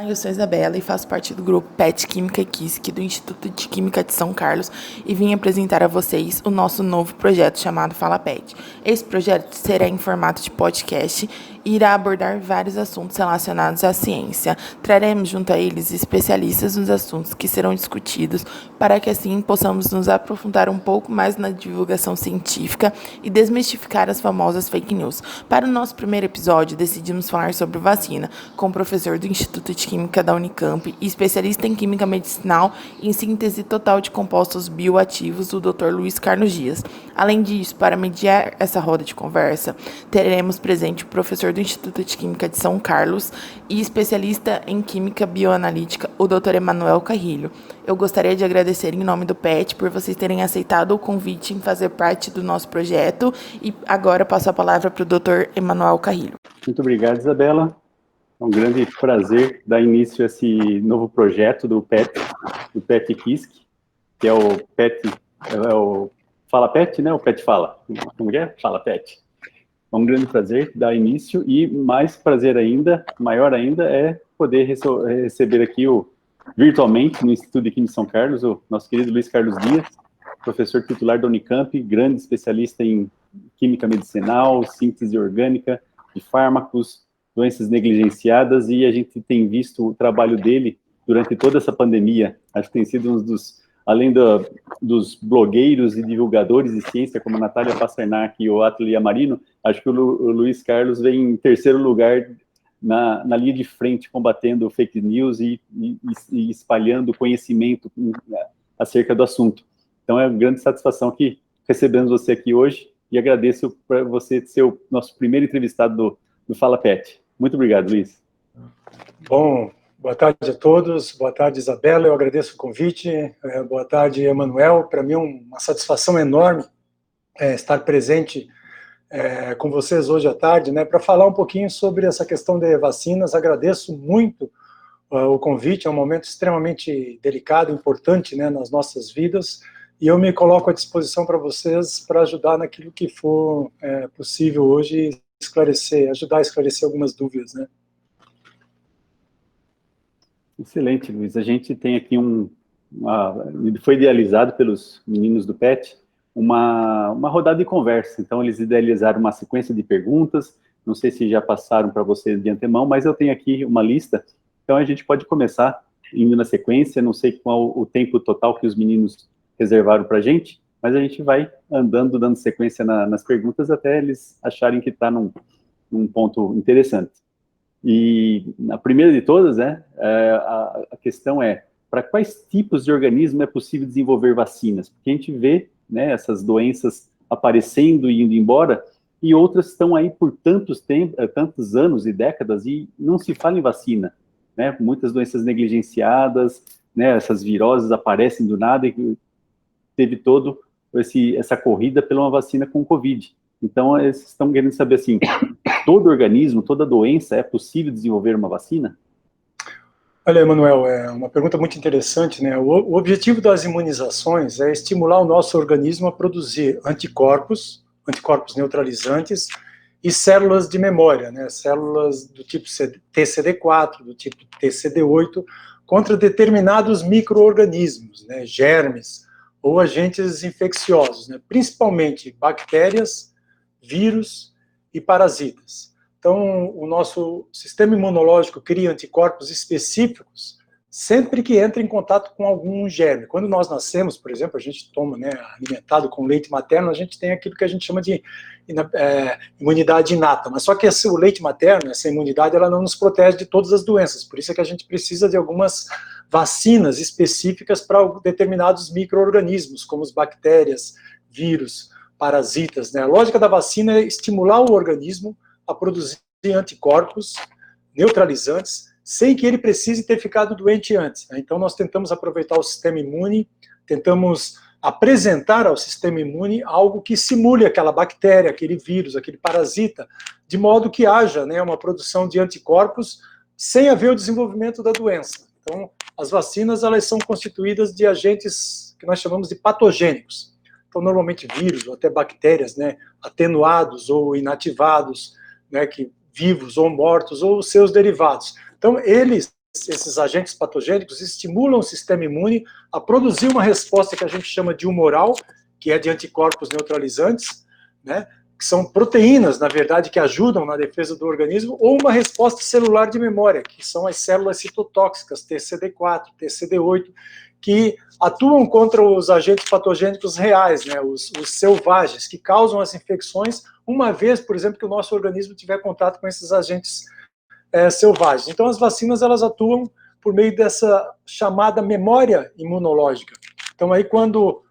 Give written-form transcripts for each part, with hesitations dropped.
Eu sou Isabela e faço parte do grupo PET Química e Química do Instituto de Química de São Carlos e vim apresentar a vocês o nosso novo projeto chamado Fala PET. Esse projeto será em formato de podcast e irá abordar vários assuntos relacionados à ciência. Traremos junto a eles especialistas nos assuntos que serão discutidos para que assim possamos nos aprofundar um pouco mais na divulgação científica e desmistificar as famosas fake news. Para o nosso primeiro episódio, decidimos falar sobre vacina, com o professor do Instituto de Química da Unicamp e especialista em Química Medicinal e em síntese total de compostos bioativos, o Dr. Luiz Carlos Dias. Além disso, para mediar essa roda de conversa, teremos presente o professor do Instituto de Química de São Carlos e especialista em Química Bioanalítica, o Dr. Emanuel Carrilho. Eu gostaria de agradecer em nome do PET por vocês terem aceitado o convite em fazer parte do nosso projeto e agora passo a palavra para o Dr. Emanuel Carrilho. Muito obrigado, Isabela. É um grande prazer dar início a esse novo projeto do PET KISC, que é o PET, Fala PET, né? O PET Fala. Como é? Fala PET. É um grande prazer dar início e mais prazer ainda, maior ainda, é poder receber aqui virtualmente no Instituto de Química de São Carlos, o nosso querido Luiz Carlos Dias, professor titular da Unicamp, grande especialista em química medicinal, síntese orgânica de fármacos, doenças negligenciadas, e a gente tem visto o trabalho dele durante toda essa pandemia. Acho que tem sido um além dos blogueiros e divulgadores de ciência, como a Natália Pasternak e o Atli Amarino, acho que o Luiz Carlos vem em terceiro lugar na linha de frente, combatendo fake news e espalhando conhecimento acerca do assunto. Então, é uma grande satisfação que recebemos você aqui hoje e agradeço por você ser o nosso primeiro entrevistado do Fala PET. Muito obrigado, Luiz. Bom, boa tarde a todos, boa tarde, Isabela, eu agradeço o convite, boa tarde, Emanuel, para mim é uma satisfação enorme estar presente com vocês hoje à tarde, né, para falar um pouquinho sobre essa questão de vacinas. Agradeço muito o convite, é um momento extremamente delicado, importante, né, nas nossas vidas, e eu me coloco à disposição para vocês para ajudar naquilo que for possível hoje, ajudar a esclarecer algumas dúvidas, né. Excelente, Luiz. A gente tem aqui foi idealizado pelos meninos do PET uma rodada de conversa. Então, eles idealizaram uma sequência de perguntas. Não sei se já passaram para vocês de antemão, mas eu tenho aqui uma lista. Então, a gente pode começar indo na sequência. Não sei qual o tempo total que os meninos reservaram para a gente, mas a gente vai andando, dando sequência nas perguntas até eles acharem que está num ponto interessante. E a primeira de todas, né, a questão é, para quais tipos de organismo é possível desenvolver vacinas? Porque a gente vê, né, essas doenças aparecendo e indo embora, e outras estão aí por tantos anos e décadas, e não se fala em vacina, né? Muitas doenças negligenciadas, né, essas viroses aparecem do nada, e teve todo essa corrida pela uma vacina com o Covid. Então, eles estão querendo saber, assim, todo organismo, toda doença, é possível desenvolver uma vacina? Olha, Emanuel, é uma pergunta muito interessante, né? O objetivo das imunizações é estimular o nosso organismo a produzir anticorpos neutralizantes e células de memória, né? Células do tipo TCD4, do tipo TCD8, contra determinados micro-organismos, né? Germes ou agentes infecciosos, né? Principalmente bactérias, vírus e parasitas. Então, o nosso sistema imunológico cria anticorpos específicos sempre que entra em contato com algum germe. Quando nós nascemos, por exemplo, a gente toma, né, alimentado com leite materno, a gente tem aquilo que a gente chama de imunidade inata. Mas só que o leite materno, essa imunidade, ela não nos protege de todas as doenças. Por isso é que a gente precisa de algumas vacinas específicas para determinados micro-organismos, como as bactérias, vírus, parasitas, né? A lógica da vacina é estimular o organismo a produzir anticorpos neutralizantes sem que ele precise ter ficado doente antes, né? Então, nós tentamos aproveitar o sistema imune, tentamos apresentar ao sistema imune algo que simule aquela bactéria, aquele vírus, aquele parasita, de modo que haja, né, uma produção de anticorpos sem haver o desenvolvimento da doença. Então, as vacinas, elas são constituídas de agentes que nós chamamos de patogênicos. Então, normalmente vírus ou até bactérias, né, atenuados ou inativados, né, que vivos ou mortos, ou seus derivados. Então, eles esses agentes patogênicos estimulam o sistema imune a produzir uma resposta que a gente chama de humoral, que é de anticorpos neutralizantes, né, que são proteínas, na verdade, que ajudam na defesa do organismo, ou uma resposta celular de memória, que são as células citotóxicas, TCD4, TCD8, que atuam contra os agentes patogênicos reais, né, os selvagens, que causam as infecções, uma vez, por exemplo, que o nosso organismo tiver contato com esses agentes selvagens. Então, as vacinas, elas atuam por meio dessa chamada memória imunológica. Então, aí, quando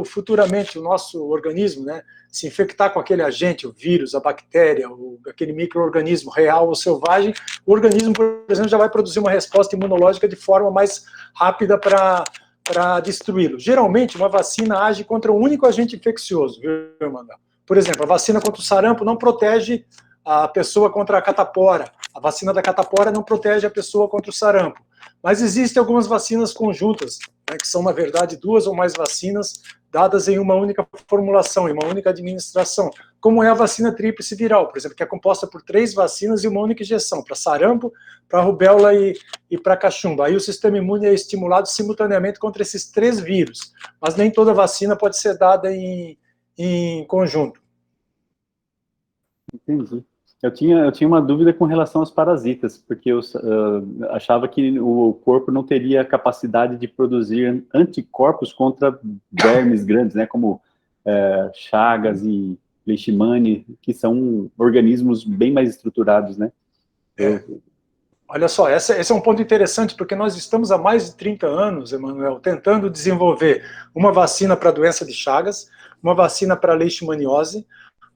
futuramente o nosso organismo, né, se infectar com aquele agente, o vírus, a bactéria, aquele micro-organismo real ou selvagem, o organismo, por exemplo, já vai produzir uma resposta imunológica de forma mais rápida para destruí-lo. Geralmente, uma vacina age contra um único agente infeccioso, viu, Manuel? Por exemplo, a vacina contra o sarampo não protege a pessoa contra a catapora. A vacina da catapora não protege a pessoa contra o sarampo. Mas existem algumas vacinas conjuntas, né, que são, na verdade, 2 ou mais vacinas dadas em uma única formulação, em uma única administração, como é a vacina tríplice viral, por exemplo, que é composta por 3 vacinas e uma única injeção, para sarampo, para rubéola e para cachumba. Aí o sistema imune é estimulado simultaneamente contra esses 3 vírus, mas nem toda vacina pode ser dada em conjunto. Entendi. Eu tinha uma dúvida com relação aos parasitas, porque eu achava que o corpo não teria capacidade de produzir anticorpos contra vermes grandes, né, como chagas e leishmania, que são organismos bem mais estruturados, né? Olha só, esse é um ponto interessante, porque nós estamos há mais de 30 anos, Emanuel, tentando desenvolver uma vacina para a doença de Chagas, uma vacina para a leishmaniose,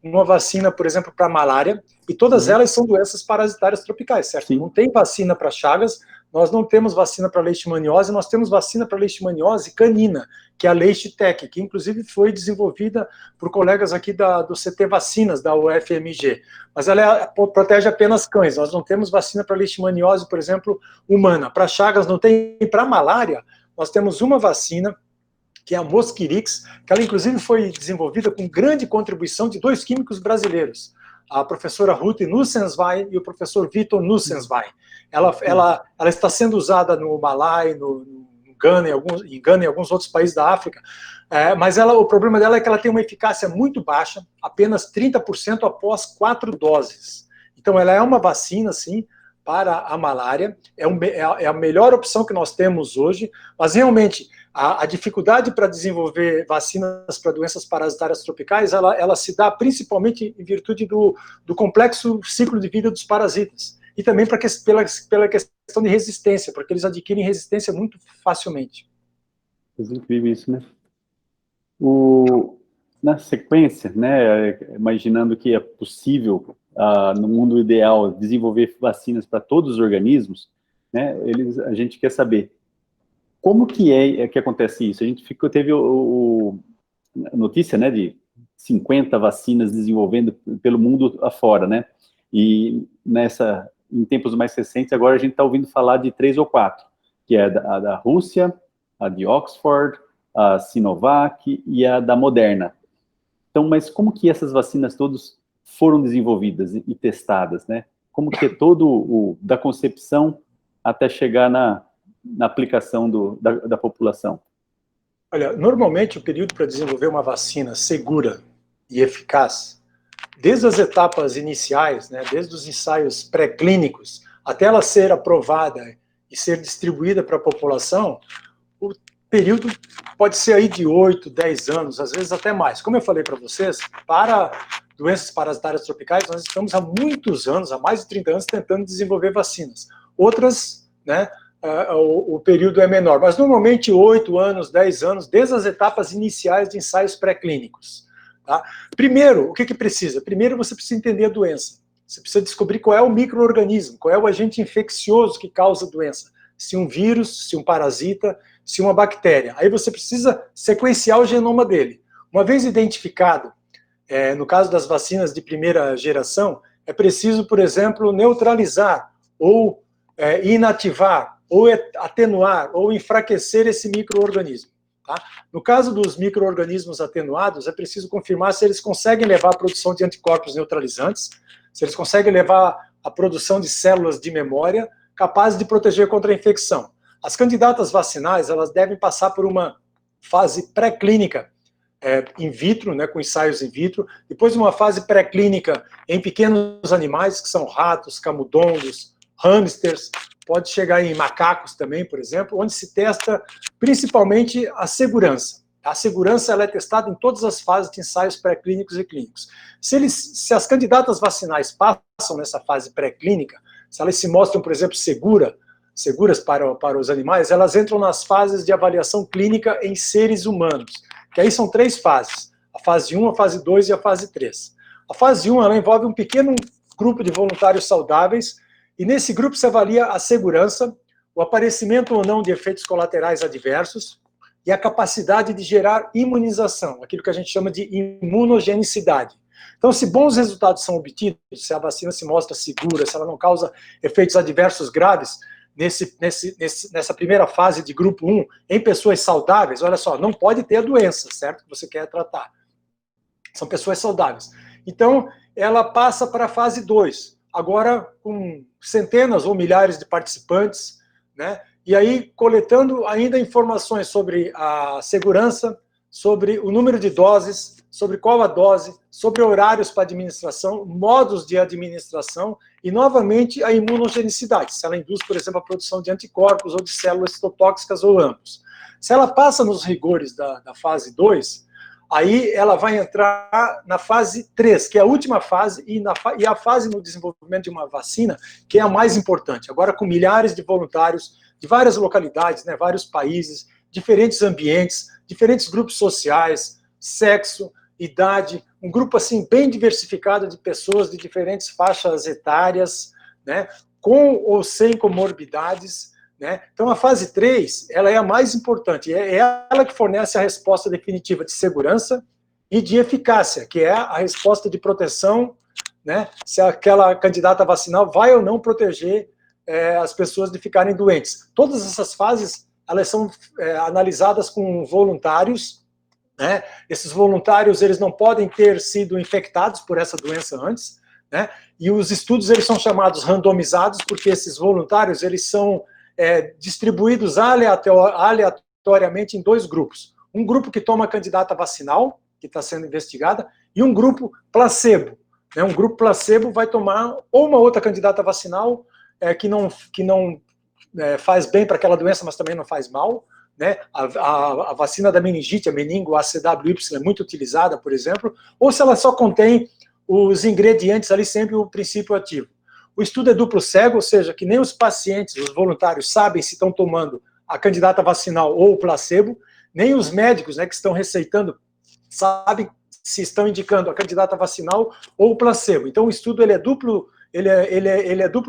uma vacina, por exemplo, para malária, e todas elas são doenças parasitárias tropicais, certo? Sim. Não tem vacina para Chagas, nós não temos vacina para leishmaniose, nós temos vacina para leishmaniose canina, que é a Leishtek, que inclusive foi desenvolvida por colegas aqui do CT Vacinas, da UFMG. Mas ela protege apenas cães, nós não temos vacina para leishmaniose, por exemplo, humana. Para Chagas não tem, para malária, nós temos uma vacina, que é a Mosquirix, que ela inclusive foi desenvolvida com grande contribuição de 2 químicos brasileiros, a professora Ruth Nussenswein e o professor Vitor Nussenswein. Ela está sendo usada no Malai, no Ghana, em Ghana e alguns outros países da África, mas o problema dela é que ela tem uma eficácia muito baixa, apenas 30% após 4 doses. Então ela é uma vacina, sim, para a malária, é a melhor opção que nós temos hoje, mas realmente a dificuldade para desenvolver vacinas para doenças parasitárias tropicais, ela se dá principalmente em virtude do complexo ciclo de vida dos parasitas, e também pela questão de resistência, porque eles adquirem resistência muito facilmente. É incrível isso, né? Na sequência, né, imaginando que é possível, no mundo ideal, desenvolver vacinas para todos os organismos, né, a gente quer saber como que acontece isso. A gente teve a notícia, né, de 50 vacinas desenvolvendo pelo mundo afora, né, e em tempos mais recentes, agora a gente está ouvindo falar de 3 ou 4, que é a da Rússia, a de Oxford, a Sinovac e a da Moderna. Então, mas como que essas vacinas todas foram desenvolvidas e testadas, né? Como que é todo da concepção até chegar na aplicação da população? Olha, normalmente o período para desenvolver uma vacina segura e eficaz, desde as etapas iniciais, né, desde os ensaios pré-clínicos, até ela ser aprovada e ser distribuída para a população, o período pode ser aí de 8, 10 anos, às vezes até mais. Como eu falei para vocês, para doenças parasitárias tropicais, nós estamos há muitos anos, há mais de 30 anos, tentando desenvolver vacinas. Outras, né, o período é menor, mas normalmente 8 anos, 10 anos, desde as etapas iniciais de ensaios pré-clínicos. Tá? Primeiro, o que precisa? Primeiro você precisa entender a doença. Você precisa descobrir qual é o micro-organismo, qual é o agente infeccioso que causa a doença. Se um vírus, se um parasita, se uma bactéria. Aí você precisa sequenciar o genoma dele. Uma vez identificado, no caso das vacinas de primeira geração, é preciso, por exemplo, neutralizar ou inativar, ou atenuar, ou enfraquecer esse micro-organismo. Tá? No caso dos micro-organismos atenuados, é preciso confirmar se eles conseguem levar a produção de anticorpos neutralizantes, se eles conseguem levar a produção de células de memória, capazes de proteger contra a infecção. As candidatas vacinais, elas devem passar por uma fase pré-clínica in vitro, né, com ensaios in vitro, depois uma fase pré-clínica em pequenos animais, que são ratos, camundongos, hamsters, pode chegar em macacos também, por exemplo, onde se testa principalmente a segurança. A segurança ela é testada em todas as fases de ensaios pré-clínicos e clínicos. Se as candidatas vacinais passam nessa fase pré-clínica, se elas se mostram, por exemplo, seguras para os animais, elas entram nas fases de avaliação clínica em seres humanos, que aí são 3 fases, a fase 1, a fase 2 e a fase 3. A fase 1 ela envolve um pequeno grupo de voluntários saudáveis, e nesse grupo se avalia a segurança, o aparecimento ou não de efeitos colaterais adversos e a capacidade de gerar imunização, aquilo que a gente chama de imunogenicidade. Então, se bons resultados são obtidos, se a vacina se mostra segura, se ela não causa efeitos adversos graves, nessa primeira fase de grupo 1, em pessoas saudáveis, olha só, não pode ter a doença, certo? Que você quer tratar. São pessoas saudáveis. Então, ela passa para a fase 2, agora com centenas ou milhares de participantes, né? E aí coletando ainda informações sobre a segurança, sobre o número de doses, sobre qual a dose, sobre horários para administração, modos de administração e, novamente, a imunogenicidade, se ela induz, por exemplo, a produção de anticorpos ou de células citotóxicas ou ambos. Se ela passa nos rigores da fase 2, aí ela vai entrar na fase 3, que é a última fase, e a fase no desenvolvimento de uma vacina, que é a mais importante. Agora, com milhares de voluntários de várias localidades, né, vários países, diferentes ambientes, diferentes grupos sociais, sexo, idade, um grupo assim bem diversificado de pessoas de diferentes faixas etárias, né, com ou sem comorbidades, né? Então a fase 3, ela é a mais importante, é ela que fornece a resposta definitiva de segurança e de eficácia, que é a resposta de proteção, né, se aquela candidata vacinal vai ou não proteger as pessoas de ficarem doentes. Todas essas fases, elas são analisadas com voluntários, né? Esses voluntários, eles não podem ter sido infectados por essa doença antes, né? E os estudos, eles são chamados randomizados, porque esses voluntários, eles são distribuídos aleatoriamente em 2 grupos. Um grupo que toma a candidata vacinal, que está sendo investigada, e um grupo placebo, né? Um grupo placebo vai tomar ou uma outra candidata vacinal que não faz bem para aquela doença, mas também não faz mal, né? A vacina da meningite, a meningo, a ACWY, é muito utilizada, por exemplo, ou se ela só contém os ingredientes ali, sempre o princípio ativo. O estudo é duplo cego, ou seja, que nem os pacientes, os voluntários, sabem se estão tomando a candidata vacinal ou o placebo, nem os médicos, né, que estão receitando sabem se estão indicando a candidata vacinal ou o placebo. Então o estudo ele é duplo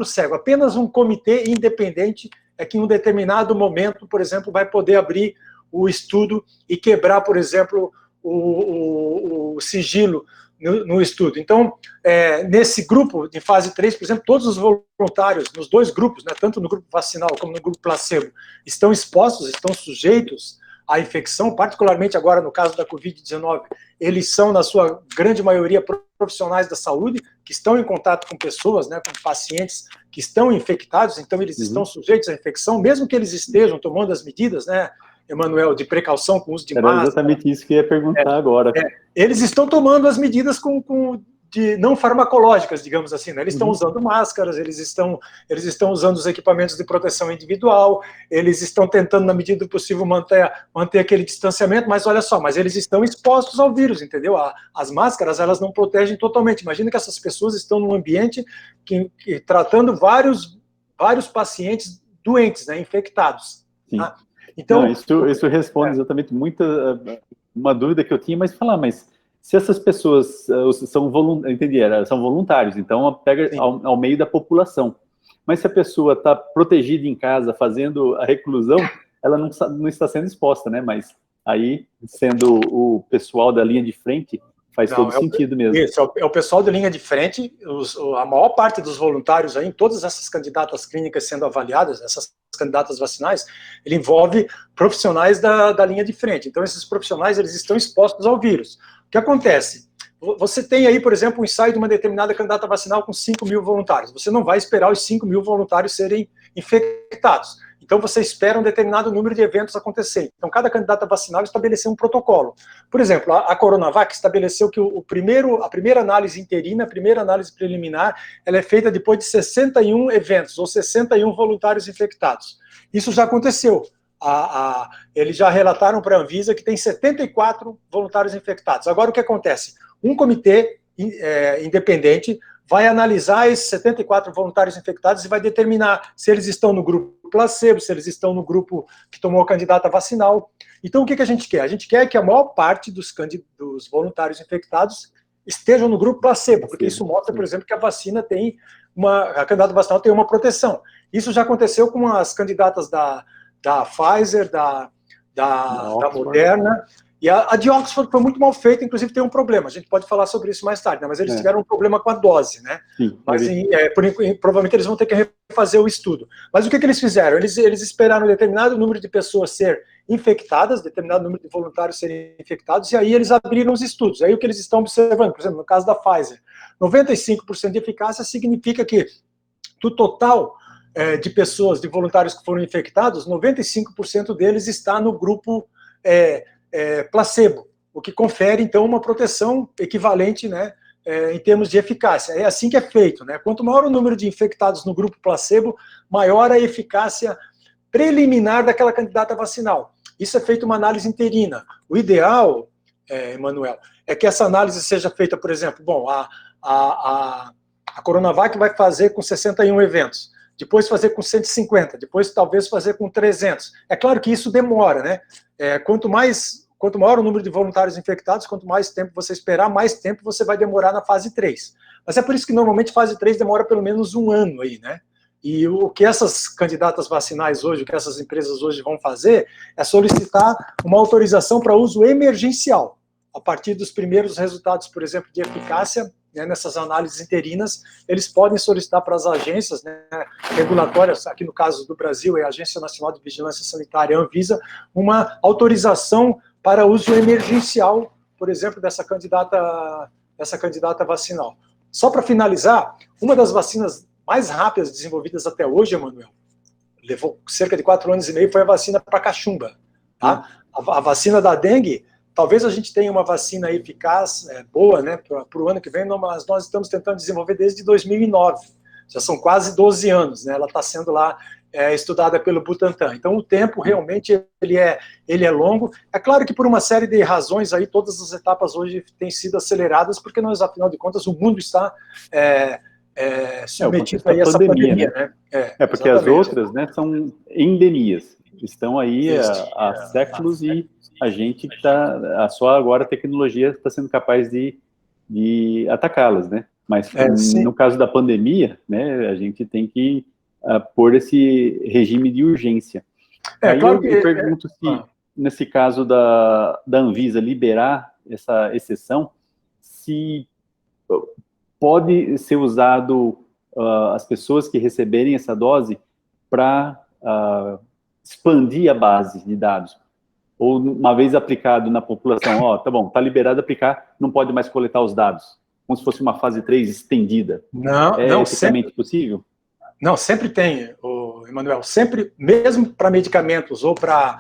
cego. Apenas um comitê independente é que em um determinado momento, por exemplo, vai poder abrir o estudo e quebrar, por exemplo, o sigilo no estudo. Então, nesse grupo de fase 3, por exemplo, todos os voluntários, nos 2 grupos, né, tanto no grupo vacinal como no grupo placebo, estão expostos, estão sujeitos à infecção, particularmente agora no caso da Covid-19, eles são, na sua grande maioria, profissionais da saúde, que estão em contato com pessoas, né, com pacientes que estão infectados, então eles estão sujeitos à infecção, mesmo que eles estejam tomando as medidas, né, Emanuel, de precaução com o uso de máscara. Era exatamente isso que eu ia perguntar agora. Eles estão tomando as medidas de não farmacológicas, digamos assim, né? Eles estão usando máscaras, eles estão usando os equipamentos de proteção individual, eles estão tentando, na medida do possível, manter aquele distanciamento, mas olha só, mas eles estão expostos ao vírus, entendeu? As máscaras, elas não protegem totalmente. Imagina que essas pessoas estão num ambiente que tratando vários pacientes doentes, né, infectados. Sim. Tá? Então, não, isso responde exatamente uma dúvida que eu tinha, mas se essas pessoas são voluntários, então pega ao meio da população. Mas se a pessoa está protegida em casa, fazendo a reclusão, ela não está sendo exposta, né? Mas aí, sendo o pessoal da linha de frente, faz todo sentido mesmo. Isso, é o pessoal da linha de frente, a maior parte dos voluntários aí, em todas essas candidatas clínicas sendo avaliadas, essas candidatas vacinais, ele envolve profissionais da linha de frente. Então, esses profissionais, eles estão expostos ao vírus. O que acontece? Você tem aí, por exemplo, um ensaio de uma determinada candidata vacinal com 5.000 voluntários. Você não vai esperar os 5.000 voluntários serem infectados. Então, você espera um determinado número de eventos acontecer. Então, cada candidata vacinal estabeleceu um protocolo. Por exemplo, a Coronavac estabeleceu que a primeira análise interina, a primeira análise preliminar, ela é feita depois de 61 eventos, ou 61 voluntários infectados. Isso já aconteceu. Eles já relataram para a Anvisa que tem 74 voluntários infectados. Agora, o que acontece? Um comitê independente vai analisar esses 74 voluntários infectados e vai determinar se eles estão no grupo placebo, se eles estão no grupo que tomou a candidata vacinal. Então, o que a gente quer? A gente quer que a maior parte dos voluntários infectados estejam no grupo placebo, porque isso mostra, por exemplo, que a vacina tem a candidata vacinal tem uma proteção. Isso já aconteceu com as candidatas da Pfizer, da Moderna. E a de Oxford foi muito mal feita, inclusive tem um problema. A gente pode falar sobre isso mais tarde, né? Mas eles tiveram um problema com a dose, né? Sim, mas provavelmente eles vão ter que refazer o estudo. Mas o que eles fizeram? Eles esperaram um determinado número de pessoas ser infectadas, determinado número de voluntários serem infectados, e aí eles abriram os estudos. Aí o que eles estão observando, por exemplo, no caso da Pfizer, 95% de eficácia significa que do total de pessoas, de voluntários que foram infectados, 95% deles está no grupo placebo, o que confere, então, uma proteção equivalente, né, em termos de eficácia. É assim que é feito, né? Quanto maior o número de infectados no grupo placebo, maior a eficácia preliminar daquela candidata vacinal. Isso é feito uma análise interina. O ideal, Emanuel, é que essa análise seja feita, por exemplo, bom, a Coronavac vai fazer com 61 eventos, depois fazer com 150, depois talvez fazer com 300. É claro que isso demora, né? Quanto maior o número de voluntários infectados, quanto mais tempo você esperar, mais tempo você vai demorar na fase 3. Mas é por isso que normalmente fase 3 demora pelo menos um ano aí, né? E o que essas candidatas vacinais hoje, o que essas empresas hoje vão fazer, é solicitar uma autorização para uso emergencial. A partir dos primeiros resultados, por exemplo, de eficácia, né, nessas análises interinas, eles podem solicitar para as agências, né, regulatórias, aqui no caso do Brasil, é a Agência Nacional de Vigilância Sanitária, Anvisa, uma autorização para uso emergencial, por exemplo, dessa candidata vacinal. Só para finalizar, uma das vacinas mais rápidas desenvolvidas até hoje, Emanuel, levou cerca de 4 anos e meio, foi a vacina para cachumba. Tá? A vacina da dengue, talvez a gente tenha uma vacina eficaz, boa, né, para o ano que vem, mas nós estamos tentando desenvolver desde 2009. Já são quase 12 anos, né? Ela está sendo lá estudada pelo Butantan. Então, o tempo realmente ele é longo. É claro que por uma série de razões aí, todas as etapas hoje têm sido aceleradas, porque nós, afinal de contas, o mundo está submetido a essa pandemia, né? Porque exatamente. As outras, né, são endemias. Estão aí há séculos e a gente só agora a tecnologia está sendo capaz de atacá-las, né? Mas no caso da pandemia, né, a gente tem que pôr esse regime de urgência. Aí claro eu pergunto se, nesse caso da Anvisa liberar essa exceção, se pode ser usado as pessoas que receberem essa dose para expandir a base de dados. Ou uma vez aplicado na população, tá bom, está liberado aplicar, não pode mais coletar os dados. Como se fosse uma fase 3 estendida. Não, eticamente possível? Não, sempre tem, Emanuel. Sempre, mesmo para medicamentos ou para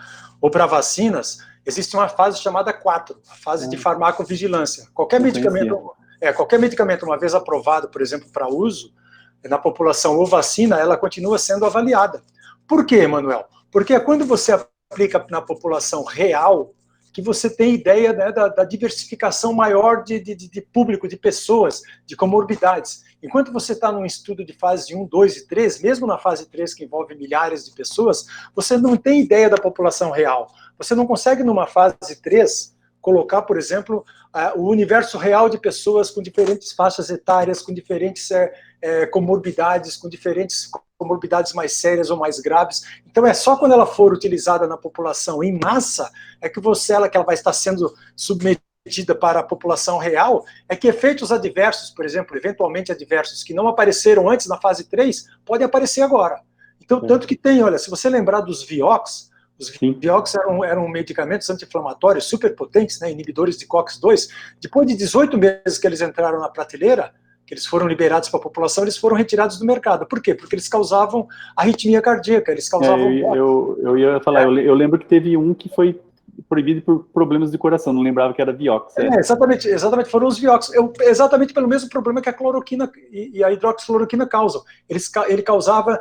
vacinas, existe uma fase chamada 4, a fase de farmacovigilância. Qualquer medicamento, uma vez aprovado, por exemplo, para uso na população ou vacina, ela continua sendo avaliada. Por quê, Emanuel? Porque quando você aplica na população real, que você tem ideia, né, da diversificação maior de público, de pessoas, de comorbidades. Enquanto você está num estudo de fase 1, 2 e 3, mesmo na fase 3, que envolve milhares de pessoas, você não tem ideia da população real. Você não consegue, numa fase 3, colocar, por exemplo, o universo real de pessoas com diferentes faixas etárias, com diferentes comorbidades, com diferentes comorbidades mais sérias ou mais graves. Então, é só quando ela for utilizada na população em massa, é que ela vai estar sendo submetida para a população real, é que efeitos adversos, por exemplo, eventualmente adversos, que não apareceram antes na fase 3, podem aparecer agora. Então, tanto que tem, olha, se você lembrar dos Vioxx, os Vioxx eram medicamentos anti-inflamatórios super potentes, né, inibidores de COX-2. Depois de 18 meses que eles entraram na prateleira, que eles foram liberados para a população, eles foram retirados do mercado. Por quê? Porque eles causavam arritmia cardíaca, eles causavam... Eu ia falar, eu lembro que teve um que foi proibido por problemas de coração, não lembrava que era Vioxx. Exatamente, foram os Vioxx, exatamente pelo mesmo problema que a cloroquina e a hidroxicloroquina causam. Ele causava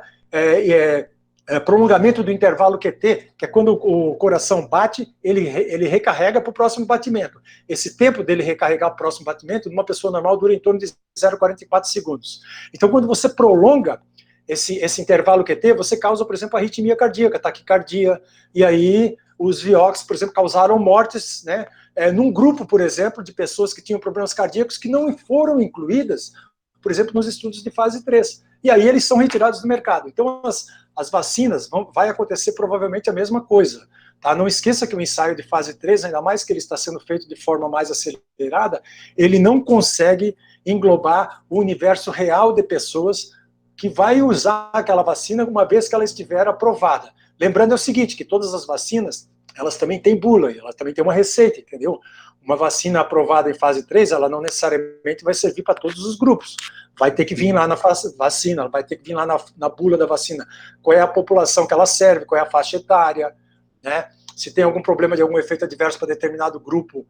prolongamento do intervalo QT, que é quando o coração bate, ele recarrega para o próximo batimento. Esse tempo dele recarregar para o próximo batimento, numa pessoa normal, dura em torno de 0,44 segundos. Então, quando você prolonga esse intervalo QT, você causa, por exemplo, arritmia cardíaca, taquicardia, e aí os Vioxx, por exemplo, causaram mortes, né, num grupo, por exemplo, de pessoas que tinham problemas cardíacos que não foram incluídas, por exemplo, nos estudos de fase 3. E aí eles são retirados do mercado. Então, as vacinas, vai acontecer provavelmente a mesma coisa. Tá? Não esqueça que o ensaio de fase 3, ainda mais que ele está sendo feito de forma mais acelerada, ele não consegue englobar o universo real de pessoas que vai usar aquela vacina uma vez que ela estiver aprovada. Lembrando é o seguinte, que todas as vacinas, elas também têm bula, elas também têm uma receita, entendeu? Uma vacina aprovada em fase 3, ela não necessariamente vai servir para todos os grupos. Vai ter que vir lá na vacina, vai ter que vir lá na bula da vacina. Qual é a população que ela serve, qual é a faixa etária, né? Se tem algum problema de algum efeito adverso para determinado grupo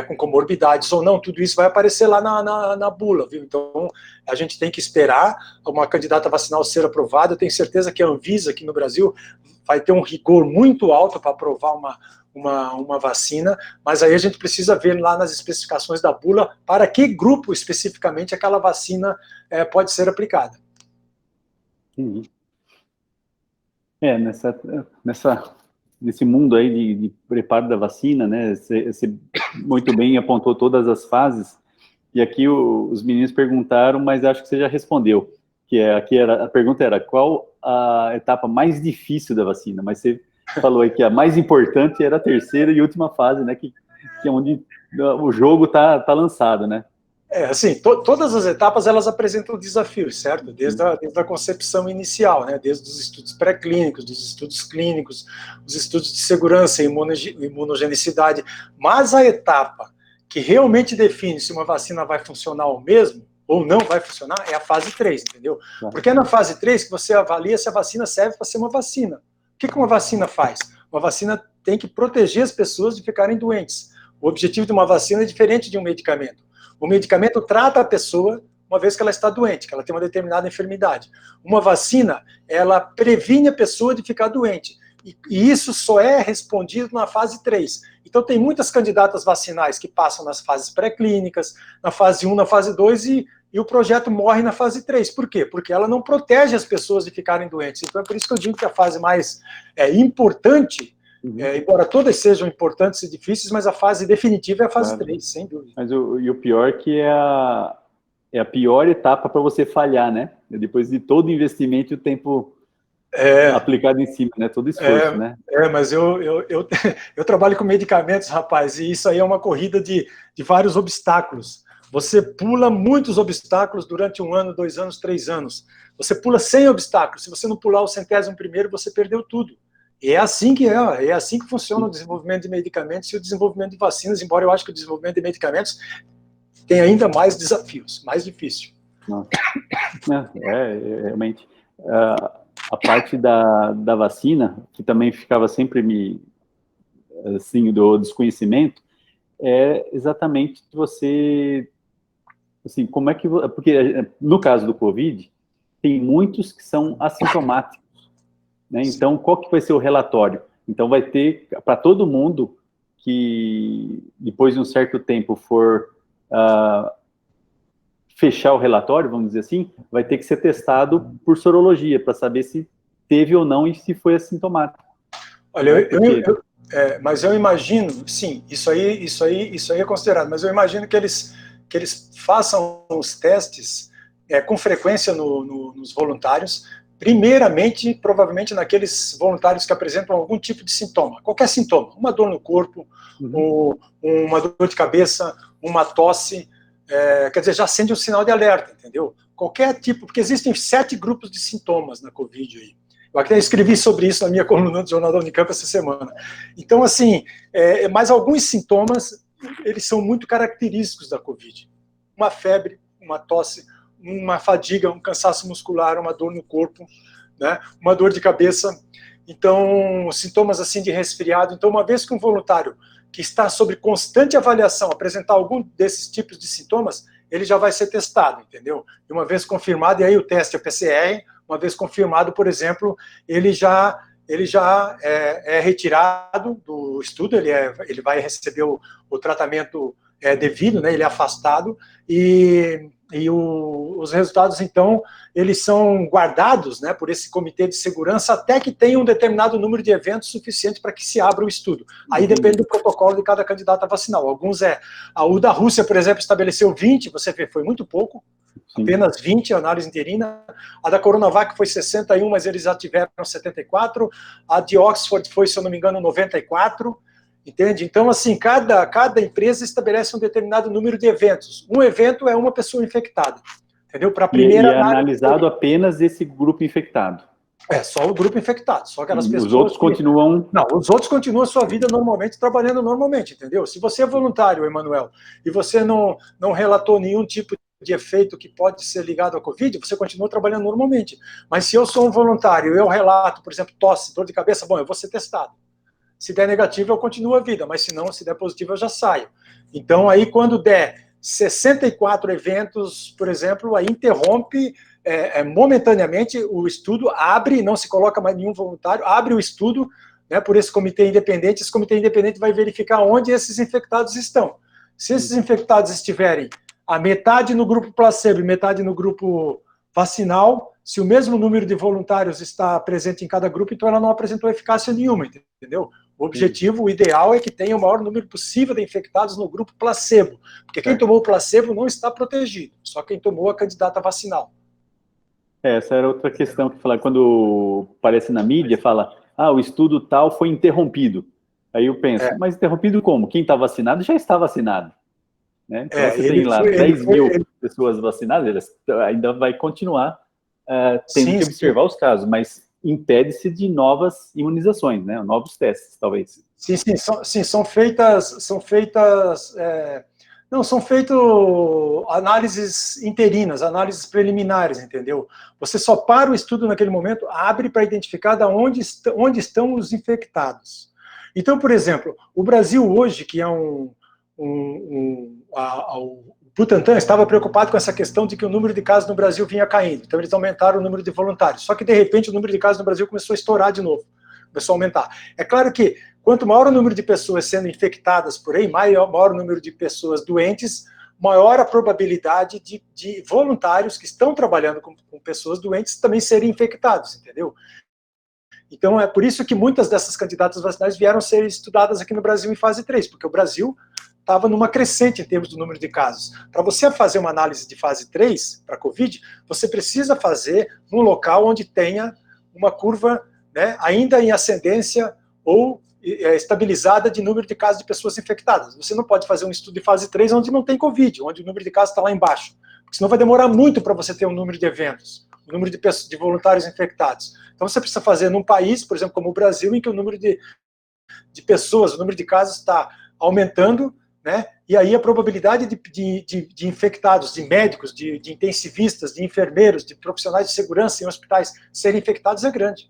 com comorbidades ou não, tudo isso vai aparecer lá na bula, viu? Então, a gente tem que esperar uma candidata vacinal ser aprovada. Eu tenho certeza que a Anvisa aqui no Brasil vai ter um rigor muito alto para aprovar uma vacina, mas aí a gente precisa ver lá nas especificações da bula para que grupo especificamente aquela vacina pode ser aplicada. Uhum. Nesse mundo aí de preparo da vacina, né, você muito bem apontou todas as fases, e aqui os meninos perguntaram, mas acho que você já respondeu, a pergunta era, qual a etapa mais difícil da vacina? Mas você falou aí que a mais importante era a terceira e última fase, né, que é onde o jogo tá lançado, né? Assim, todas as etapas, elas apresentam desafios, certo? Desde a concepção inicial, né? Desde os estudos pré-clínicos, dos estudos clínicos, os estudos de segurança e imunogenicidade, mas a etapa que realmente define se uma vacina vai funcionar mesmo, ou não vai funcionar, é a fase 3, entendeu? Porque é na fase 3 que você avalia se a vacina serve para ser uma vacina. O que uma vacina faz? Uma vacina tem que proteger as pessoas de ficarem doentes. O objetivo de uma vacina é diferente de um medicamento. O medicamento trata a pessoa uma vez que ela está doente, que ela tem uma determinada enfermidade. Uma vacina, ela previne a pessoa de ficar doente. E isso só é respondido na fase 3. Então, tem muitas candidatas vacinais que passam nas fases pré-clínicas, na fase 1, na fase 2, e o projeto morre na fase 3. Por quê? Porque ela não protege as pessoas de ficarem doentes. Então, é por isso que eu digo que a fase mais importante, embora todas sejam importantes e difíceis, mas a fase definitiva é a fase 3, sem dúvida. Mas o pior é que é a pior etapa para você falhar, né? Depois de todo o investimento e o tempo aplicado em cima, né? Todo esforço, né? Mas eu trabalho com medicamentos, rapaz, e isso aí é uma corrida de vários obstáculos. Você pula muitos obstáculos durante 1 ano, 2 anos, 3 anos. Você pula 100 obstáculos. Se você não pular o 100º, você perdeu tudo. E é assim que funciona o desenvolvimento de medicamentos e o desenvolvimento de vacinas, embora eu acho que o desenvolvimento de medicamentos tem ainda mais desafios, mais difícil. Realmente. A parte da vacina, que também ficava sempre assim, do desconhecimento, é exatamente você, assim, como é que, porque no caso do Covid, tem muitos que são assintomáticos, né? Então, qual que vai ser o relatório? Então, vai ter, para todo mundo que, depois de um certo tempo, for fechar o relatório, vamos dizer assim, vai ter que ser testado por sorologia, para saber se teve ou não e se foi assintomático. Olha, mas eu imagino, sim, isso aí é considerado, mas eu imagino que eles façam os testes com frequência nos voluntários, primeiramente, provavelmente naqueles voluntários que apresentam algum tipo de sintoma, qualquer sintoma, uma dor no corpo, ou uma dor de cabeça, uma tosse, quer dizer, já acende um sinal de alerta, entendeu? Qualquer tipo, porque existem 7 grupos de sintomas na Covid aí. Eu até escrevi sobre isso na minha coluna do Jornal da Unicamp essa semana. Então, assim, mas alguns sintomas, eles são muito característicos da Covid. Uma febre, uma tosse, uma fadiga, um cansaço muscular, uma dor no corpo, né? Uma dor de cabeça. Então, sintomas assim de resfriado. Então, uma vez que um voluntário que está sob constante avaliação apresentar algum desses tipos de sintomas, ele já vai ser testado, entendeu? E uma vez confirmado, e aí o teste é PCR, uma vez confirmado, por exemplo, ele já é retirado do estudo, ele vai receber o tratamento devido, né? Ele é afastado, os resultados, então, eles são guardados, né, por esse comitê de segurança até que tenha um determinado número de eventos suficiente para que se abra o estudo. Aí depende do protocolo de cada candidato a vacinal. O da Rússia, por exemplo, estabeleceu 20, você vê, foi muito pouco, sim, apenas 20, análise interina. A da Coronavac foi 61, mas eles já tiveram 74. A de Oxford foi, se eu não me engano, 94. Entende? Então, assim, cada empresa estabelece um determinado número de eventos. Um evento é uma pessoa infectada. Entendeu? Para a primeira e é analisado apenas esse grupo infectado. Só o grupo infectado, só aquelas pessoas. Os outros continuam. Não, os outros continuam a sua vida normalmente, trabalhando normalmente, entendeu? Se você é voluntário, Emanuel, e você não relatou nenhum tipo de efeito que pode ser ligado à Covid, você continua trabalhando normalmente. Mas se eu sou um voluntário, eu relato, por exemplo, tosse, dor de cabeça, bom, eu vou ser testado. Se der negativo, eu continuo a vida, mas se não, se der positivo, eu já saio. Então, aí, quando der 64 eventos, por exemplo, aí interrompe momentaneamente o estudo, abre, não se coloca mais nenhum voluntário, abre o estudo, né, por esse comitê independente. Esse comitê independente vai verificar onde esses infectados estão. Se esses infectados estiverem a metade no grupo placebo e metade no grupo vacinal, se o mesmo número de voluntários está presente em cada grupo, então ela não apresentou eficácia nenhuma, entendeu? O objetivo, o ideal é que tenha o maior número possível de infectados no grupo placebo, porque quem tomou o placebo não está protegido, só quem tomou a candidata vacinal. Essa era outra questão que fala, quando aparece na mídia, fala, o estudo tal foi interrompido. Aí eu penso, mas interrompido como? Quem está vacinado já está vacinado. Né? Então você tem lá 10 mil pessoas vacinadas, ainda vai continuar tendo que observar os casos, mas impede-se de novas imunizações, né? Novos testes, talvez. Sim, são feitas análises interinas, análises preliminares, entendeu? Você só para o estudo naquele momento, abre para identificar onde estão os infectados. Então, por exemplo, o Brasil hoje, que é o Butantan estava preocupado com essa questão de que o número de casos no Brasil vinha caindo, então eles aumentaram o número de voluntários, só que de repente o número de casos no Brasil começou a estourar de novo, começou a aumentar. É claro que quanto maior o número de pessoas sendo infectadas por aí, maior o número de pessoas doentes, maior a probabilidade de voluntários que estão trabalhando com pessoas doentes também serem infectados, entendeu? Então é por isso que muitas dessas candidatas vacinais vieram ser estudadas aqui no Brasil em fase 3, porque o Brasil estava numa crescente em termos do número de casos. Para você fazer uma análise de fase 3 para a Covid, você precisa fazer num local onde tenha uma curva, né, ainda em ascendência ou estabilizada de número de casos de pessoas infectadas. Você não pode fazer um estudo de fase 3 onde não tem Covid, onde o número de casos está lá embaixo, porque senão vai demorar muito para você ter um número de eventos, um número de voluntários infectados. Então você precisa fazer num país, por exemplo, como o Brasil, em que o número de pessoas, o número de casos está aumentando, né? E aí a probabilidade de infectados, de médicos, de intensivistas, de enfermeiros, de profissionais de segurança em hospitais serem infectados é grande.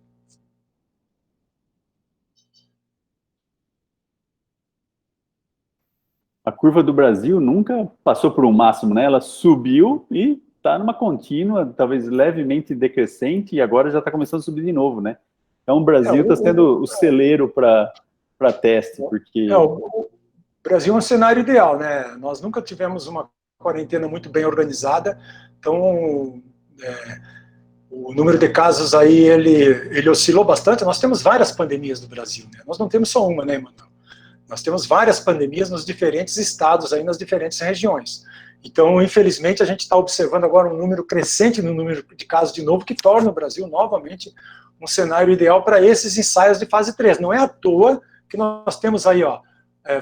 A curva do Brasil nunca passou por um máximo, né? Ela subiu e está numa contínua, talvez levemente decrescente, e agora já está começando a subir de novo, né? Então o Brasil está sendo o celeiro para teste, porque... O Brasil é um cenário ideal, né? Nós nunca tivemos uma quarentena muito bem organizada, então o número de casos aí, ele oscilou bastante. Nós temos várias pandemias no Brasil, né? Nós não temos só uma, né, Manoel? Nós temos várias pandemias nos diferentes estados, aí nas diferentes regiões. Então, infelizmente, a gente está observando agora um número crescente no número de casos de novo, que torna o Brasil, novamente, um cenário ideal para esses ensaios de fase 3. Não é à toa que nós temos aí,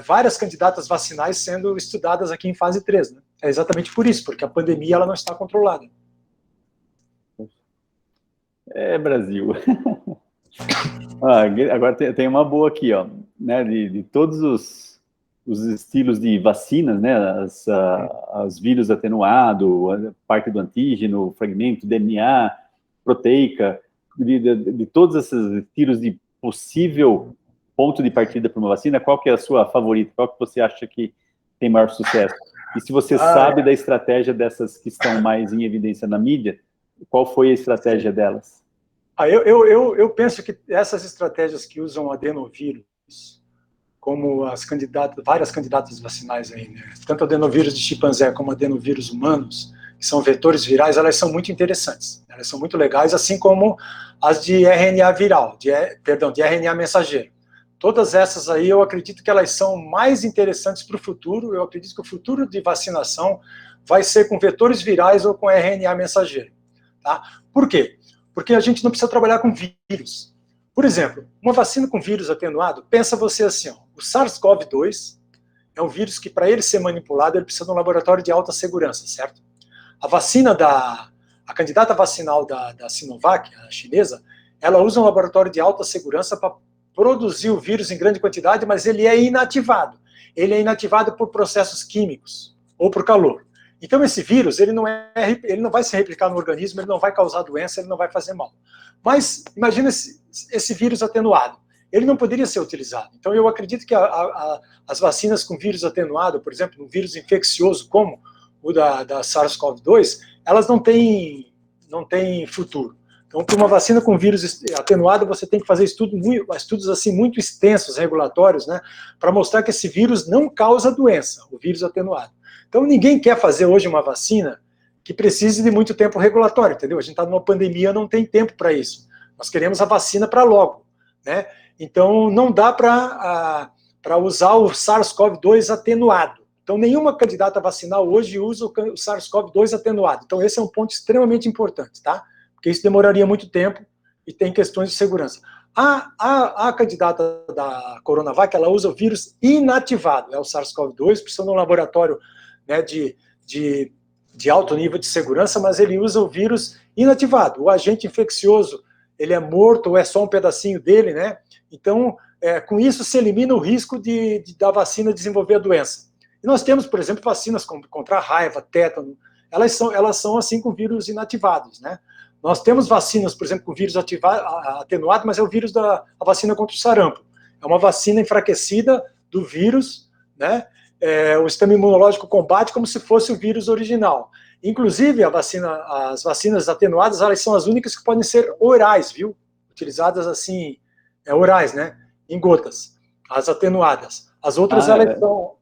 várias candidatas vacinais sendo estudadas aqui em fase 3. Né? É exatamente por isso, porque a pandemia ela não está controlada. É Brasil. Agora tem uma boa aqui, ó, né, de todos os estilos de vacinas, né, as vírus atenuado, a parte do antígeno, fragmento, DNA, proteica, de todos esses estilos de possível ponto de partida para uma vacina, qual que é a sua favorita? Qual que você acha que tem maior sucesso? E se você sabe da estratégia dessas que estão mais em evidência na mídia, qual foi a estratégia delas? Eu penso que essas estratégias que usam adenovírus, como várias candidatas vacinais aí, né? Tanto adenovírus de chimpanzé como adenovírus humanos, que são vetores virais, elas são muito interessantes. Elas são muito legais, assim como as de RNA viral, de RNA mensageiro. Todas essas aí, eu acredito que elas são mais interessantes para o futuro. Eu acredito que o futuro de vacinação vai ser com vetores virais ou com RNA mensageiro. Tá? Por quê? Porque a gente não precisa trabalhar com vírus. Por exemplo, uma vacina com vírus atenuado, pensa você assim, ó, o SARS-CoV-2 é um vírus que, para ele ser manipulado, ele precisa de um laboratório de alta segurança, certo? A candidata vacinal da Sinovac, a chinesa, ela usa um laboratório de alta segurança para produzir o vírus em grande quantidade, mas ele é inativado. Ele é inativado por processos químicos ou por calor. Então, esse vírus, ele não vai se replicar no organismo, ele não vai causar doença, ele não vai fazer mal. Mas, imagina esse vírus atenuado. Ele não poderia ser utilizado. Então, eu acredito que as vacinas com vírus atenuado, por exemplo, um vírus infeccioso como o da SARS-CoV-2, elas não têm futuro. Então, para uma vacina com vírus atenuado, você tem que fazer estudos assim, muito extensos, regulatórios, né, para mostrar que esse vírus não causa doença, o vírus atenuado. Então, ninguém quer fazer hoje uma vacina que precise de muito tempo regulatório, entendeu? A gente está numa pandemia, não tem tempo para isso. Nós queremos a vacina para logo, né? Então, não dá para usar o SARS-CoV-2 atenuado. Então, nenhuma candidata vacinal hoje usa o SARS-CoV-2 atenuado. Então, esse é um ponto extremamente importante, tá? Porque isso demoraria muito tempo e tem questões de segurança. A candidata da Coronavac, ela usa o vírus inativado, é o SARS-CoV-2, precisa de um laboratório, né, de alto nível de segurança, mas ele usa o vírus inativado. O agente infeccioso, ele é morto ou é só um pedacinho dele, né? Então, com isso se elimina o risco da vacina desenvolver a doença. E nós temos, por exemplo, vacinas contra a raiva, tétano, elas são assim com vírus inativados, né? Nós temos vacinas, por exemplo, com vírus atenuado, mas é o vírus a vacina contra o sarampo. É uma vacina enfraquecida do vírus, né? O sistema imunológico combate como se fosse o vírus original. Inclusive, as vacinas atenuadas, elas são as únicas que podem ser orais, viu? Utilizadas assim, orais, né? Em gotas. As atenuadas. As outras, elas são...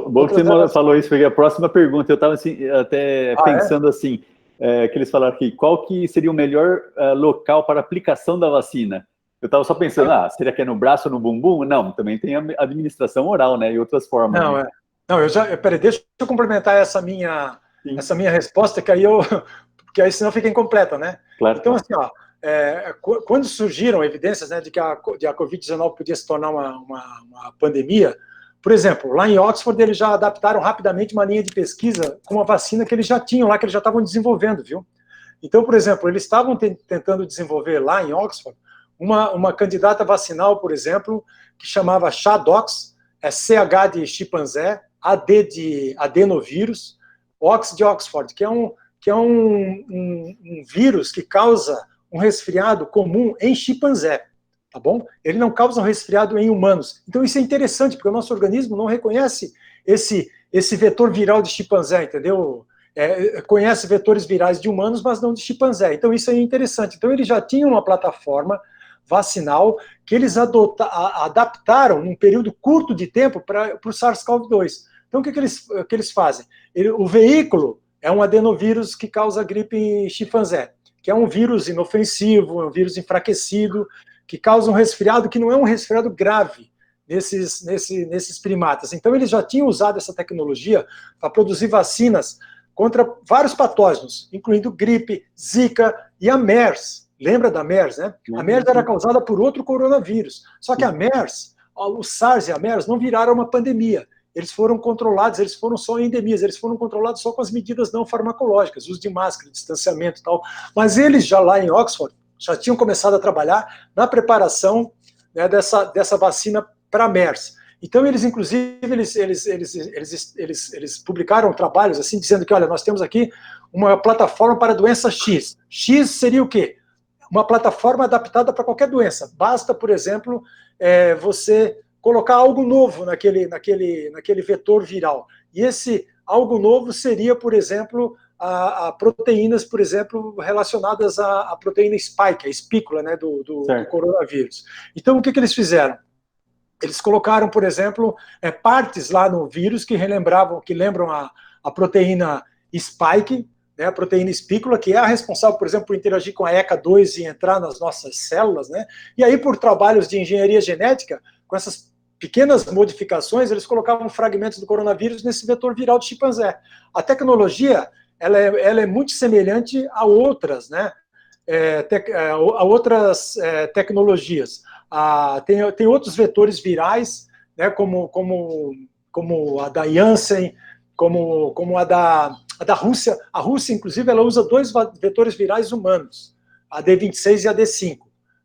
Bom que você falou isso, porque a próxima pergunta, eu estava assim, até pensando assim, que eles falaram aqui, qual que seria o melhor local para aplicação da vacina? Eu estava só pensando, seria que é no braço ou no bumbum? Não, também tem a administração oral, né, e outras formas. Não, né? Peraí, deixa eu complementar essa minha resposta, porque aí senão fica incompleta, né? Claro. Então, assim, quando surgiram evidências, né, de que a Covid-19 podia se tornar uma pandemia, por exemplo, lá em Oxford eles já adaptaram rapidamente uma linha de pesquisa com uma vacina que eles já tinham lá, que eles já estavam desenvolvendo, viu? Então, por exemplo, eles estavam tentando desenvolver lá em Oxford uma candidata vacinal, por exemplo, que chamava ChAdOx, CH de chimpanzé, AD de adenovírus, Ox de Oxford, que é um vírus que causa um resfriado comum em chimpanzé, tá bom? Ele não causa um resfriado em humanos. Então isso é interessante, porque o nosso organismo não reconhece esse vetor viral de chimpanzé, entendeu? Conhece vetores virais de humanos, mas não de chimpanzé. Então isso é interessante. Então eles já tinham uma plataforma vacinal que eles adaptaram num período curto de tempo para o SARS-CoV-2. Então, o que eles fazem? O veículo é um adenovírus que causa gripe em chimpanzé, que é um vírus inofensivo, é um vírus enfraquecido, que causa um resfriado que não é um resfriado grave nesses primatas. Então, eles já tinham usado essa tecnologia para produzir vacinas contra vários patógenos, incluindo gripe, zika e a MERS. Lembra da MERS, né? A MERS era causada por outro coronavírus. Só que a MERS, o SARS e a MERS não viraram uma pandemia. Eles foram controlados, eles foram só endemias, eles foram controlados só com as medidas não farmacológicas, uso de máscara, distanciamento e tal. Mas eles já lá em Oxford, já tinham começado a trabalhar na preparação, né, dessa vacina para MERS. Então, eles, inclusive, eles publicaram trabalhos assim, dizendo que, olha, nós temos aqui uma plataforma para doença X. X seria o quê? Uma plataforma adaptada para qualquer doença. Basta, por exemplo, você colocar algo novo naquele vetor viral. E esse algo novo seria, por exemplo, a proteínas, por exemplo, relacionadas à proteína spike, a espícula, né, do coronavírus. Então, o que eles fizeram? Eles colocaram, por exemplo, partes lá no vírus que lembram a proteína spike, né, a proteína espícula, que é a responsável, por exemplo, por interagir com a ECA2 e entrar nas nossas células, né? E aí, por trabalhos de engenharia genética, com essas pequenas modificações, eles colocavam fragmentos do coronavírus nesse vetor viral de chimpanzé. A tecnologia, ela é muito semelhante a outras, né? A outras tecnologias. Tem outros vetores virais, né, como a da Janssen, como a da Rússia. A Rússia, inclusive, ela usa 2 vetores virais humanos, a D26 e a D5.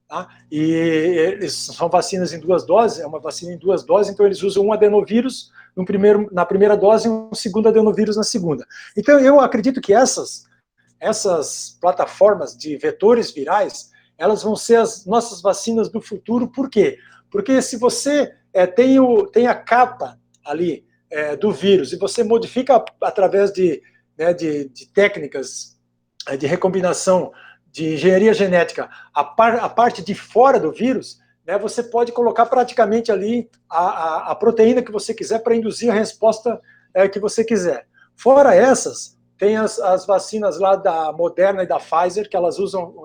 Tá? E eles são vacinas em 2 doses, é uma vacina em 2 doses, então eles usam um adenovírus na primeira dose e um segundo adenovírus na segunda. Então, eu acredito que essas plataformas de vetores virais, elas vão ser as nossas vacinas do futuro. Por quê? Porque se você tem a capa ali do vírus e você modifica através de técnicas de recombinação, de engenharia genética, a parte de fora do vírus, né, você pode colocar praticamente ali a proteína que você quiser para induzir a resposta que você quiser. Fora essas, tem as vacinas lá da Moderna e da Pfizer, que elas usam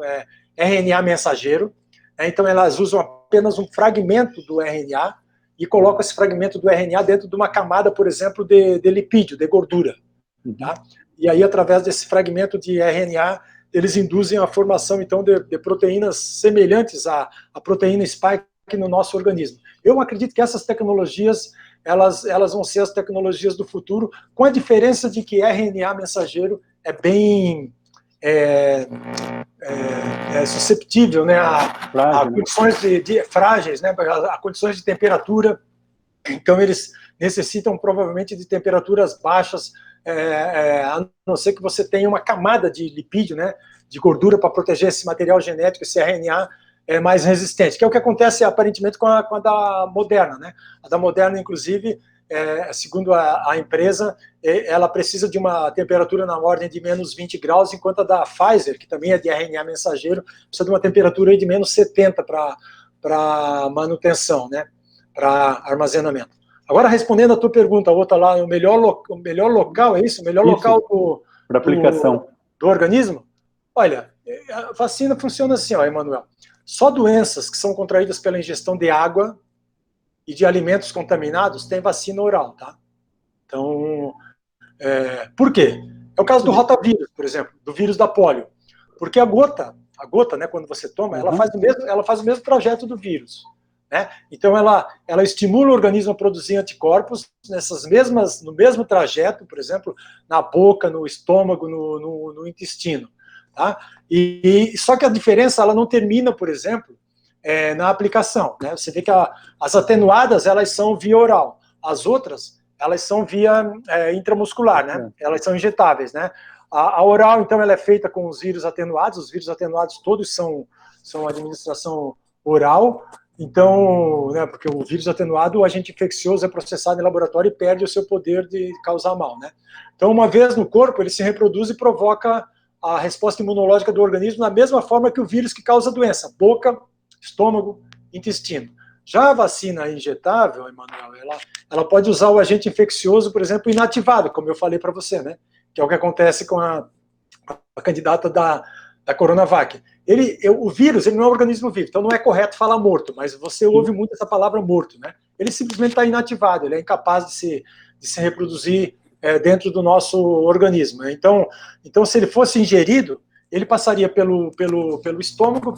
RNA mensageiro, né? Então elas usam apenas um fragmento do RNA e colocam esse fragmento do RNA dentro de uma camada, por exemplo, de lipídio, de gordura. Tá? E aí, através desse fragmento de RNA, eles induzem a formação, então, de proteínas semelhantes à proteína spike no nosso organismo. Eu acredito que essas tecnologias, elas vão ser as tecnologias do futuro, com a diferença de que RNA mensageiro é bem susceptível, né, a condições frágeis, né, a condições de temperatura. Então, eles necessitam provavelmente de temperaturas baixas, a não ser que você tenha uma camada de lipídio, né, de gordura para proteger esse material genético, esse RNA mais resistente, que é o que acontece aparentemente com a da Moderna, né? A da Moderna, inclusive, segundo a empresa, ela precisa de uma temperatura na ordem de menos 20 graus, enquanto a da Pfizer, que também é de RNA mensageiro, precisa de uma temperatura de menos 70 para manutenção, né? Para armazenamento. Agora, respondendo a tua pergunta, a outra lá, o melhor local, é isso? O melhor local para aplicação do organismo? Olha, a vacina funciona assim, ó, Emanuel. Só doenças que são contraídas pela ingestão de água e de alimentos contaminados tem vacina oral, tá? Então, por quê? É o caso do rotavírus, por exemplo, do vírus da polio. Porque a gota, né, quando você toma, ela faz o mesmo trajeto do vírus. Né? Então, ela estimula o organismo a produzir anticorpos no mesmo trajeto, por exemplo, na boca, no estômago, no intestino. Tá? Só que a diferença, ela não termina, por exemplo, na aplicação. Né? Você vê que as atenuadas, elas são via oral. As outras, elas são via intramuscular, né? Elas são injetáveis. Né? A oral, então, ela é feita com os vírus atenuados. Os vírus atenuados todos são administração oral. Então, né, porque o vírus atenuado, o agente infeccioso é processado em laboratório e perde o seu poder de causar mal, né? Então, uma vez no corpo, ele se reproduz e provoca a resposta imunológica do organismo da mesma forma que o vírus que causa a doença, boca, estômago, intestino. Já a vacina injetável, Emanuel, ela pode usar o agente infeccioso, por exemplo, inativado, como eu falei para você, né? Que é o que acontece com a candidata da Coronavac. O vírus, ele não é um organismo vivo, então não é correto falar morto, mas você ouve muito essa palavra morto, né? Ele simplesmente está inativado, ele é incapaz de se reproduzir dentro do nosso organismo. Então, se ele fosse ingerido, ele passaria pelo estômago,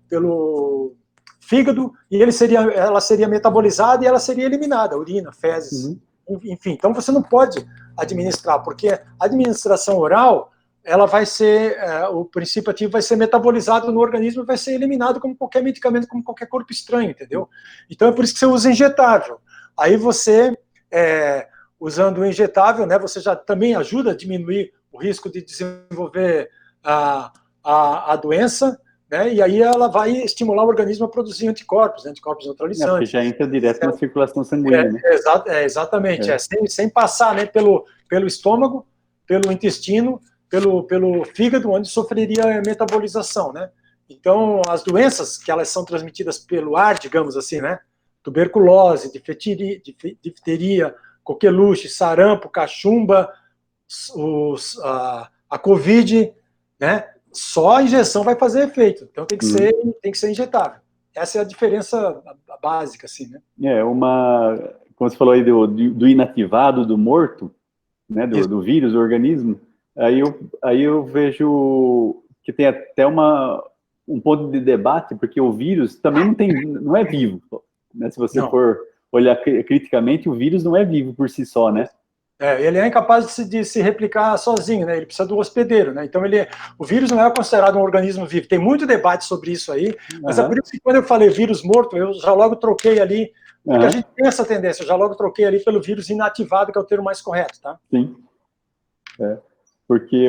pelo fígado, e ela seria metabolizada e ela seria eliminada, urina, fezes, enfim. Então, você não pode administrar, porque a administração oral, ela vai ser, o princípio ativo vai ser metabolizado no organismo e vai ser eliminado como qualquer medicamento, como qualquer corpo estranho, entendeu? Então é por isso que você usa injetável. Aí você, usando o injetável, né, você já também ajuda a diminuir o risco de desenvolver a doença, né, e aí ela vai estimular o organismo a produzir anticorpos, né, anticorpos neutralizantes. Porque já entra direto na circulação sanguínea, né? Exatamente, sem passar, né, pelo estômago, pelo intestino, pelo fígado, onde sofreria metabolização, né? Então, as doenças que elas são transmitidas pelo ar, digamos assim, né? Tuberculose, difteria, coqueluche, sarampo, cachumba, a Covid, né? Só a injeção vai fazer efeito. Então, tem que ser injetável. Essa é a diferença básica, assim, né? Como você falou aí do inativado, do morto, né, do vírus, do organismo, aí eu vejo que tem até um ponto de debate, porque o vírus também não é vivo, né? Se você for olhar criticamente, o vírus não é vivo por si só, né? Ele é incapaz de se replicar sozinho, né? Ele precisa do hospedeiro, né? Então o vírus não é considerado um organismo vivo. Tem muito debate sobre isso aí, mas é por isso que quando eu falei vírus morto, eu já logo troquei ali, porque a gente tem essa tendência, eu já logo troquei ali pelo vírus inativado, que é o termo mais correto, tá? Sim. Porque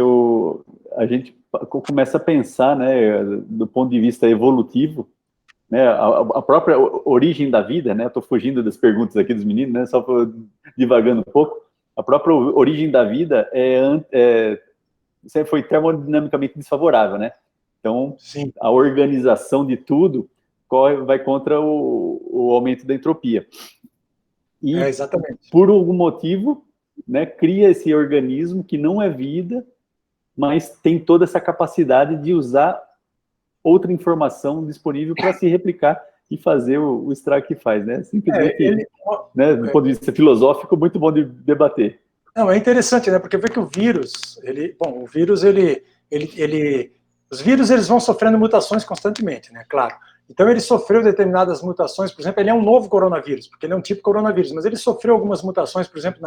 a gente começa a pensar, né, do ponto de vista evolutivo, né, a própria origem da vida, né? Estou fugindo das perguntas aqui dos meninos, né? Só divagando um pouco. A própria origem da vida sempre foi termodinamicamente desfavorável, né? Então, sim, a organização de tudo vai contra o aumento da entropia. E, exatamente. por algum motivo, né, cria esse organismo que não é vida, mas tem toda essa capacidade de usar outra informação disponível para se replicar e fazer o estrago que faz, né? Simplesmente, né, do ponto de vista filosófico, muito bom de debater. Não, é interessante, né? Porque vê que o vírus, os vírus eles vão sofrendo mutações constantemente, né? Claro. Então ele sofreu determinadas mutações, por exemplo, ele é um novo coronavírus, porque ele é um tipo de coronavírus, mas ele sofreu algumas mutações, por exemplo,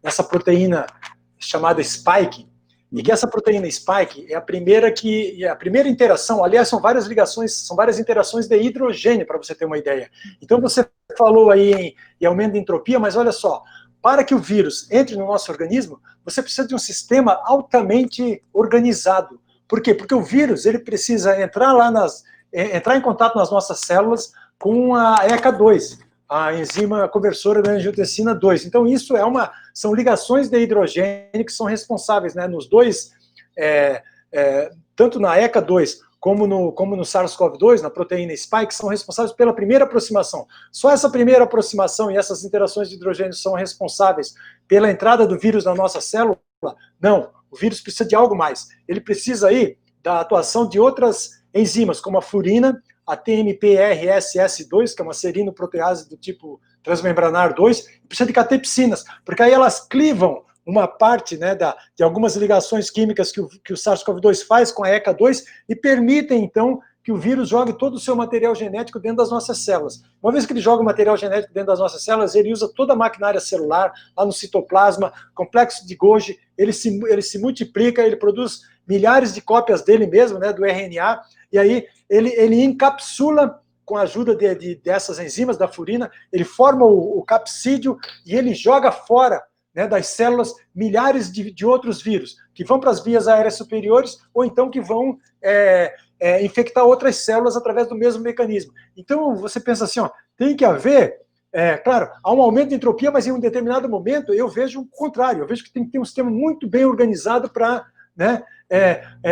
nessa proteína chamada spike, e que essa proteína spike é a primeira interação, aliás, são várias interações de hidrogênio, para você ter uma ideia. Então você falou aí em aumento de entropia, mas olha só, para que o vírus entre no nosso organismo, você precisa de um sistema altamente organizado. Por quê? Porque o vírus ele precisa entrar em contato nas nossas células com a ECA2, a enzima conversora da angiotensina 2. Então, isso são ligações de hidrogênio que são responsáveis, né, nos dois, tanto na ECA2 como no SARS-CoV-2, na proteína spike, são responsáveis pela primeira aproximação. Só essa primeira aproximação e essas interações de hidrogênio são responsáveis pela entrada do vírus na nossa célula? Não, o vírus precisa de algo mais. Ele precisa aí da atuação de outras enzimas, como a furina, a TMPRSS2, que é uma serinoprotease do tipo transmembranar 2, e precisa de catepsinas, porque aí elas clivam uma parte, né, de algumas ligações químicas que o SARS-CoV-2 faz com a ECA2 e permitem, então, que o vírus jogue todo o seu material genético dentro das nossas células. Uma vez que ele joga o material genético dentro das nossas células, ele usa toda a maquinária celular, lá no citoplasma, complexo de Golgi, ele se multiplica, ele produz milhares de cópias dele mesmo, né, do RNA, e aí ele encapsula, com a ajuda dessas enzimas, da furina, ele forma o capsídeo e ele joga fora, né, das células, milhares de outros vírus, que vão para as vias aéreas superiores, ou então que vão infectar outras células através do mesmo mecanismo. Então, você pensa assim, tem que haver, claro, há um aumento de entropia, mas em um determinado momento eu vejo o contrário, eu vejo que tem que ter um sistema muito bem organizado para, né,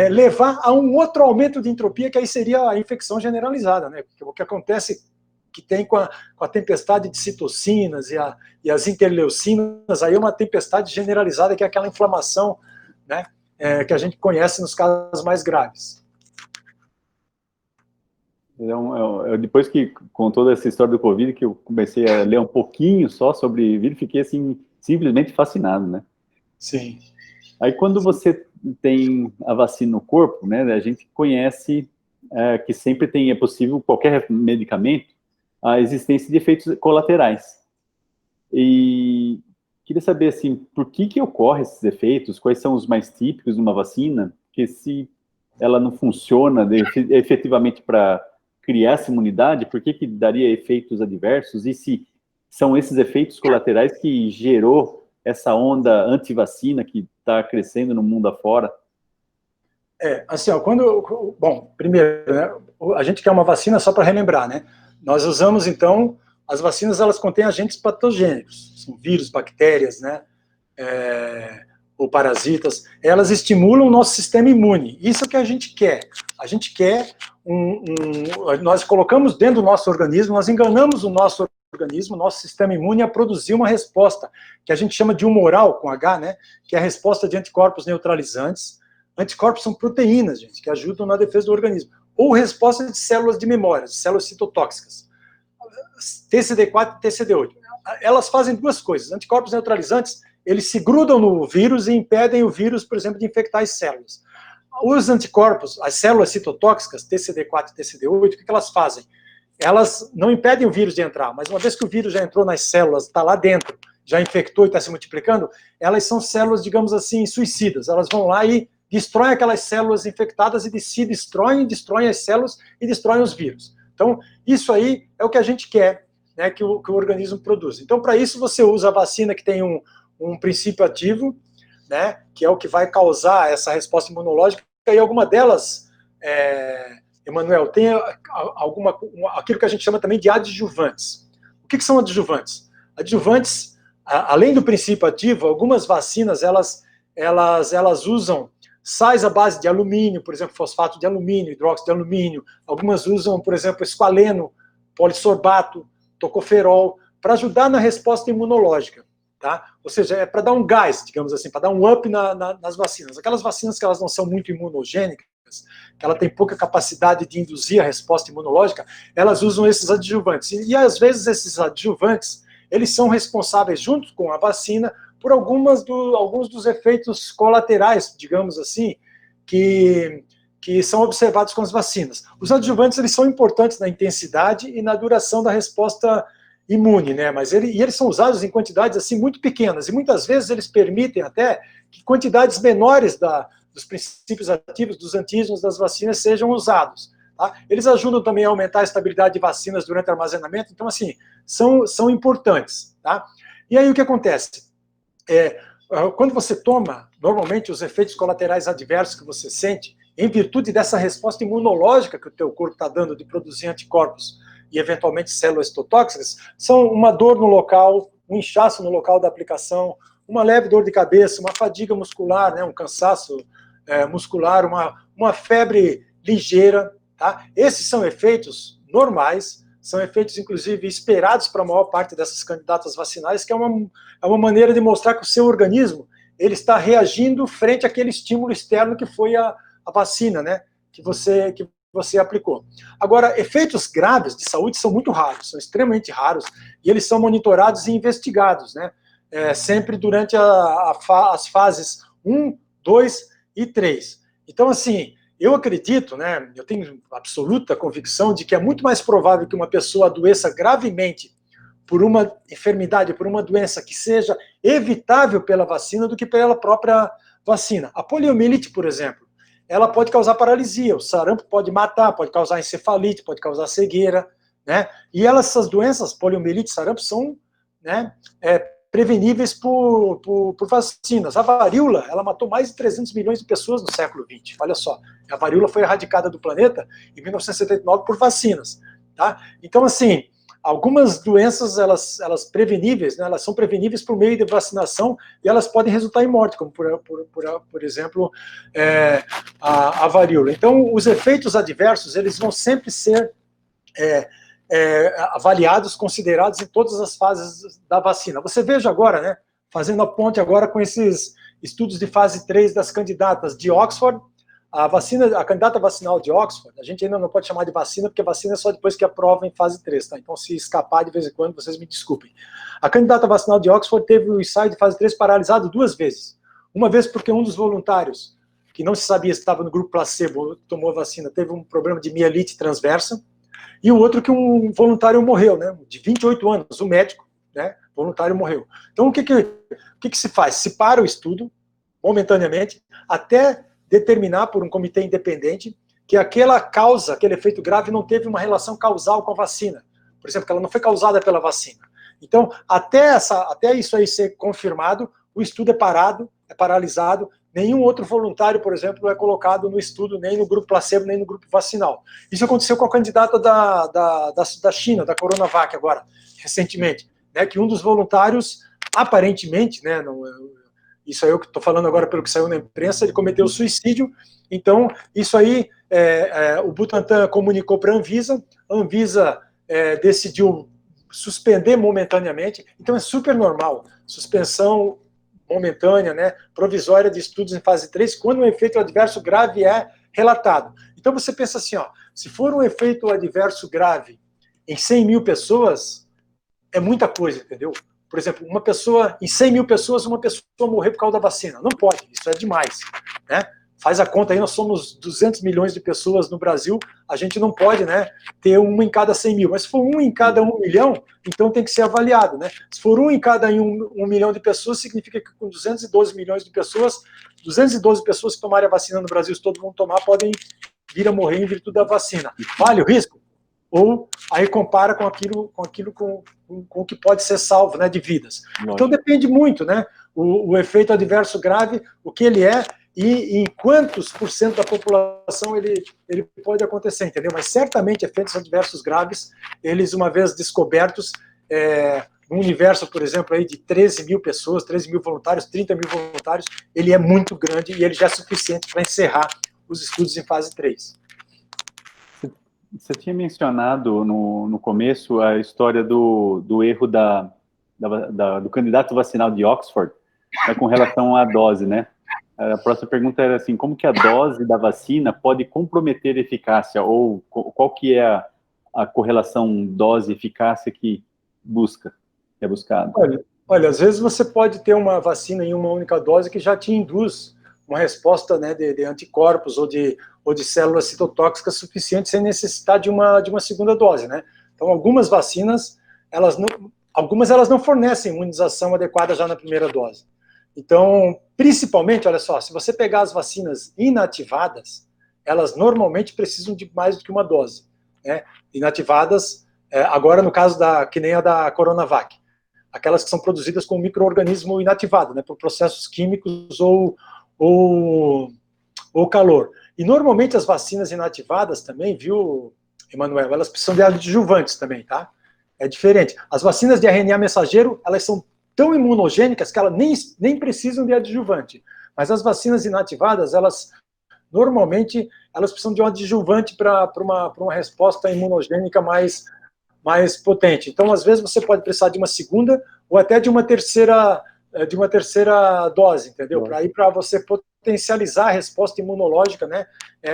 levar a um outro aumento de entropia, que aí seria a infecção generalizada, né, porque o que acontece que tem com a tempestade de citocinas e as interleucinas, aí é uma tempestade generalizada, que é aquela inflamação, né, que a gente conhece nos casos mais graves. Depois que, com toda essa história do Covid, que eu comecei a ler um pouquinho só sobre vírus, fiquei assim, simplesmente fascinado, né? Sim. Aí quando você tem a vacina no corpo, né, a gente conhece que sempre é possível, qualquer medicamento, a existência de efeitos colaterais. E queria saber, assim, por que ocorrem esses efeitos, quais são os mais típicos de uma vacina, que se ela não funciona efetivamente para criar essa imunidade, por que daria efeitos adversos, e se são esses efeitos colaterais que gerou essa onda anti-vacina que está crescendo no mundo afora? Assim, ó, bom, primeiro, né, a gente quer uma vacina só para relembrar, né? Nós usamos, então, as vacinas, elas contêm agentes patogênicos, são vírus, bactérias, né? Ou parasitas, elas estimulam o nosso sistema imune. Isso é o que a gente quer. A gente quer nós colocamos dentro do nosso organismo, nós enganamos o nosso organismo, nosso sistema imune a produzir uma resposta, que a gente chama de humoral, com H, né? Que é a resposta de anticorpos neutralizantes. Anticorpos são proteínas, gente, que ajudam na defesa do organismo. Ou resposta de células de memória, células citotóxicas. TCD4 e TCD8. Elas fazem duas coisas. Anticorpos neutralizantes, eles se grudam no vírus e impedem o vírus, por exemplo, de infectar as células. Os anticorpos, as células citotóxicas, TCD4 e TCD8, o que elas fazem? Elas não impedem o vírus de entrar, mas uma vez que o vírus já entrou nas células, está lá dentro, já infectou e está se multiplicando, elas são células, digamos assim, suicidas. Elas vão lá e destroem aquelas células infectadas e se destroem as células e destroem os vírus. Então, isso aí é o que a gente quer, né, que o organismo produz. Então, para isso, você usa a vacina que tem um princípio ativo, né, que é o que vai causar essa resposta imunológica, e alguma delas, Emanuel, tem aquilo que a gente chama também de adjuvantes. O que são adjuvantes? Adjuvantes, além do princípio ativo, algumas vacinas, elas usam sais à base de alumínio, por exemplo, fosfato de alumínio, hidróxido de alumínio. Algumas usam, por exemplo, esqualeno, polissorbato, tocoferol, para ajudar na resposta imunológica. Tá? Ou seja, é para dar um gás, digamos assim, para dar um up nas vacinas. Aquelas vacinas que elas não são muito imunogênicas, que ela tem pouca capacidade de induzir a resposta imunológica, elas usam esses adjuvantes. E às vezes esses adjuvantes, eles são responsáveis, junto com a vacina, por alguns dos efeitos colaterais, digamos assim, que são observados com as vacinas. Os adjuvantes, eles são importantes na intensidade e na duração da resposta imune, né? Mas eles são usados em quantidades assim muito pequenas, e muitas vezes eles permitem até que quantidades menores dos princípios ativos, dos antígenos das vacinas sejam usados. Tá? Eles ajudam também a aumentar a estabilidade de vacinas durante o armazenamento, então assim, são importantes. Tá? E aí o que acontece? Quando você toma, normalmente, os efeitos colaterais adversos que você sente, em virtude dessa resposta imunológica que o teu corpo está dando de produzir anticorpos e, eventualmente, células citotóxicas, são uma dor no local, um inchaço no local da aplicação, uma leve dor de cabeça, uma fadiga muscular, né, um cansaço muscular, uma febre ligeira. Tá? Esses são efeitos normais, são efeitos, inclusive, esperados para a maior parte dessas candidatas vacinais, que é uma maneira de mostrar que o seu organismo ele está reagindo frente àquele estímulo externo que foi a vacina, né, que você aplicou. Agora, efeitos graves de saúde são muito raros, são extremamente raros, e eles são monitorados e investigados, né, sempre durante as fases 1, 2 e 3. Então, assim, eu acredito, né, eu tenho absoluta convicção de que é muito mais provável que uma pessoa adoeça gravemente por uma enfermidade, por uma doença que seja evitável pela vacina do que pela própria vacina. A poliomielite, por exemplo, ela pode causar paralisia, o sarampo pode matar, pode causar encefalite, pode causar cegueira, né? E essas doenças, poliomielite e sarampo, são, né, preveníveis por vacinas. A varíola, ela matou mais de 300 milhões de pessoas no século XX. Olha só, a varíola foi erradicada do planeta em 1979 por vacinas. Tá? Então, assim, algumas doenças, elas preveníveis, né, elas são preveníveis por meio de vacinação e elas podem resultar em morte, como, por exemplo, a varíola. Então, os efeitos adversos, eles vão sempre ser avaliados, considerados em todas as fases da vacina. Você veja agora, né, fazendo a ponte agora com esses estudos de fase 3 das candidatas de Oxford, a candidata vacinal de Oxford, a gente ainda não pode chamar de vacina, porque vacina é só depois que aprova em fase 3, tá? Então, se escapar de vez em quando, vocês me desculpem. A candidata vacinal de Oxford teve o ensaio de fase 3 paralisado 2 vezes. Uma vez porque um dos voluntários, que não se sabia se estava no grupo placebo, tomou a vacina, teve um problema de mielite transversa, e o outro que um voluntário morreu, né, de 28 anos, um médico, né, voluntário morreu. Então, o que se faz? Se para o estudo, momentaneamente, até determinar por um comitê independente que aquela causa, aquele efeito grave não teve uma relação causal com a vacina. Por exemplo, que ela não foi causada pela vacina. Então, até isso aí ser confirmado, o estudo é parado, é paralisado, nenhum outro voluntário, por exemplo, é colocado no estudo, nem no grupo placebo, nem no grupo vacinal. Isso aconteceu com a candidata da China, da Coronavac agora, recentemente, né, que um dos voluntários, aparentemente, né, isso aí eu estou falando agora pelo que saiu na imprensa, ele cometeu suicídio. Então, isso aí, o Butantan comunicou para a Anvisa decidiu suspender momentaneamente. Então, é super normal, suspensão momentânea, né, provisória de estudos em fase 3, quando um efeito adverso grave é relatado. Então, você pensa assim, ó, se for um efeito adverso grave em 100 mil pessoas, é muita coisa, entendeu? Por exemplo, em 100 mil pessoas, uma pessoa morrer por causa da vacina. Não pode, isso é demais, né? Faz a conta aí, nós somos 200 milhões de pessoas no Brasil, a gente não pode, né, ter um em cada 100 mil. Mas se for um em cada 1 milhão, então tem que ser avaliado, né? Se for um em cada 1 milhão de pessoas, significa que com 212 milhões de pessoas, 212 pessoas que tomarem a vacina no Brasil, se todo mundo tomar, podem vir a morrer em virtude da vacina. Vale o risco? Ou aí compara com o que pode ser salvo, né, de vidas. Lógico. Então depende muito, né, o efeito adverso grave, o que ele é, e em quantos por cento da população ele pode acontecer, entendeu? Mas certamente efeitos adversos graves, eles uma vez descobertos, no universo, por exemplo, aí de 13 mil pessoas, 13 mil voluntários, 30 mil voluntários, ele é muito grande e ele já é suficiente para encerrar os estudos em fase 3. Você tinha mencionado no começo a história do erro do candidato vacinal de Oxford, né, com relação à dose, né? A próxima pergunta era assim, como que a dose da vacina pode comprometer a eficácia, ou qual que é a correlação dose-eficácia que é buscada? Olha, às vezes você pode ter uma vacina em uma única dose que já te induz uma resposta, né, de anticorpos ou de células citotóxicas suficientes sem necessitar de uma segunda dose, né? Então, algumas vacinas, algumas não fornecem imunização adequada já na primeira dose. Então, principalmente, olha só, se você pegar as vacinas inativadas, elas normalmente precisam de mais do que uma dose, né? Inativadas, agora no caso que nem a da Coronavac, aquelas que são produzidas com um micro-organismo inativado, né, por processos químicos ou calor. E normalmente as vacinas inativadas também, viu, Emanuel, elas precisam de adjuvantes também, tá? É diferente. As vacinas de RNA mensageiro, elas são tão imunogênicas que elas nem precisam de adjuvante. Mas as vacinas inativadas, normalmente, elas precisam de um adjuvante para uma resposta imunogênica mais potente. Então, às vezes, você pode precisar de uma segunda ou até de uma terceira dose, entendeu? Para você potencializar a resposta imunológica, né,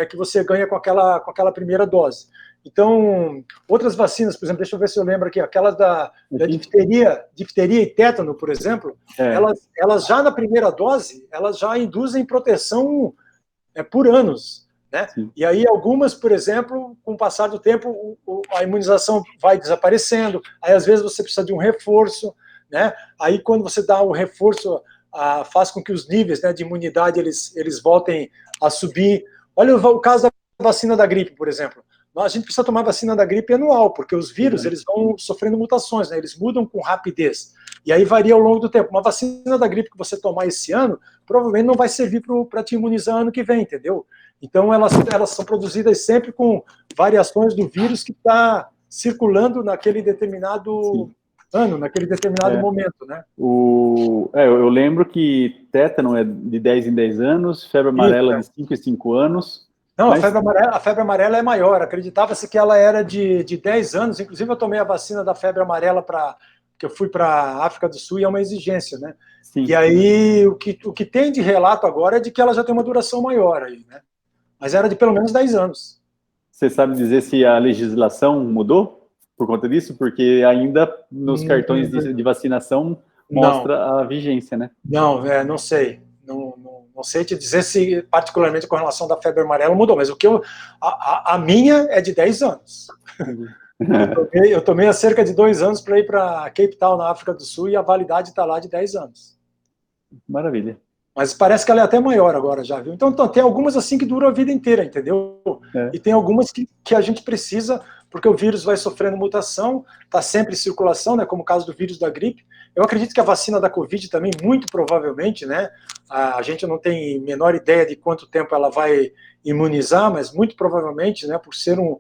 que você ganha com aquela primeira dose. Então, outras vacinas, por exemplo, deixa eu ver se eu lembro aqui, aquelas da difteria e tétano, por exemplo, elas já na primeira dose, elas já induzem proteção por anos, né? E aí algumas, por exemplo, com o passar do tempo, a imunização vai desaparecendo, aí às vezes você precisa de um reforço, né? Aí quando você dá o reforço, faz com que os níveis, né, de imunidade eles voltem a subir. Olha o caso da vacina da gripe, por exemplo. A gente precisa tomar vacina da gripe anual, porque os vírus eles vão sofrendo mutações, né? Eles mudam com rapidez. E aí varia ao longo do tempo. Uma vacina da gripe que você tomar esse ano, provavelmente não vai servir para te imunizar ano que vem, entendeu? Então elas são produzidas sempre com variações do vírus que está circulando naquele determinado ano, naquele determinado momento, né? Eu lembro que tétano é de 10 em 10 anos, febre amarela de 5 em 5 anos. Não, mas a febre amarela é maior. Acreditava-se que ela era de 10 anos. Inclusive, eu tomei a vacina da febre amarela porque eu fui para a África do Sul e é uma exigência, né? Sim. E aí, o que tem de relato agora é de que ela já tem uma duração maior aí, né? Mas era de pelo menos 10 anos. Você sabe dizer se a legislação mudou por conta disso? Porque ainda nos cartões de vacinação mostra a vigência, né? Não sei. Não sei te dizer se, particularmente com relação da febre amarela, mudou, mas a minha é de 10 anos. Eu tomei há cerca de 2 anos para ir para Cape Town, na África do Sul, e a validade está lá de 10 anos. Maravilha. Mas parece que ela é até maior agora já, viu? Então tem algumas assim que duram a vida inteira, entendeu? E tem algumas que a gente precisa, porque o vírus vai sofrendo mutação, está sempre em circulação, né? Como o caso do vírus da gripe. Eu acredito que a vacina da Covid também, muito provavelmente, né? A gente não tem menor ideia de quanto tempo ela vai imunizar, mas muito provavelmente, né? Por ser um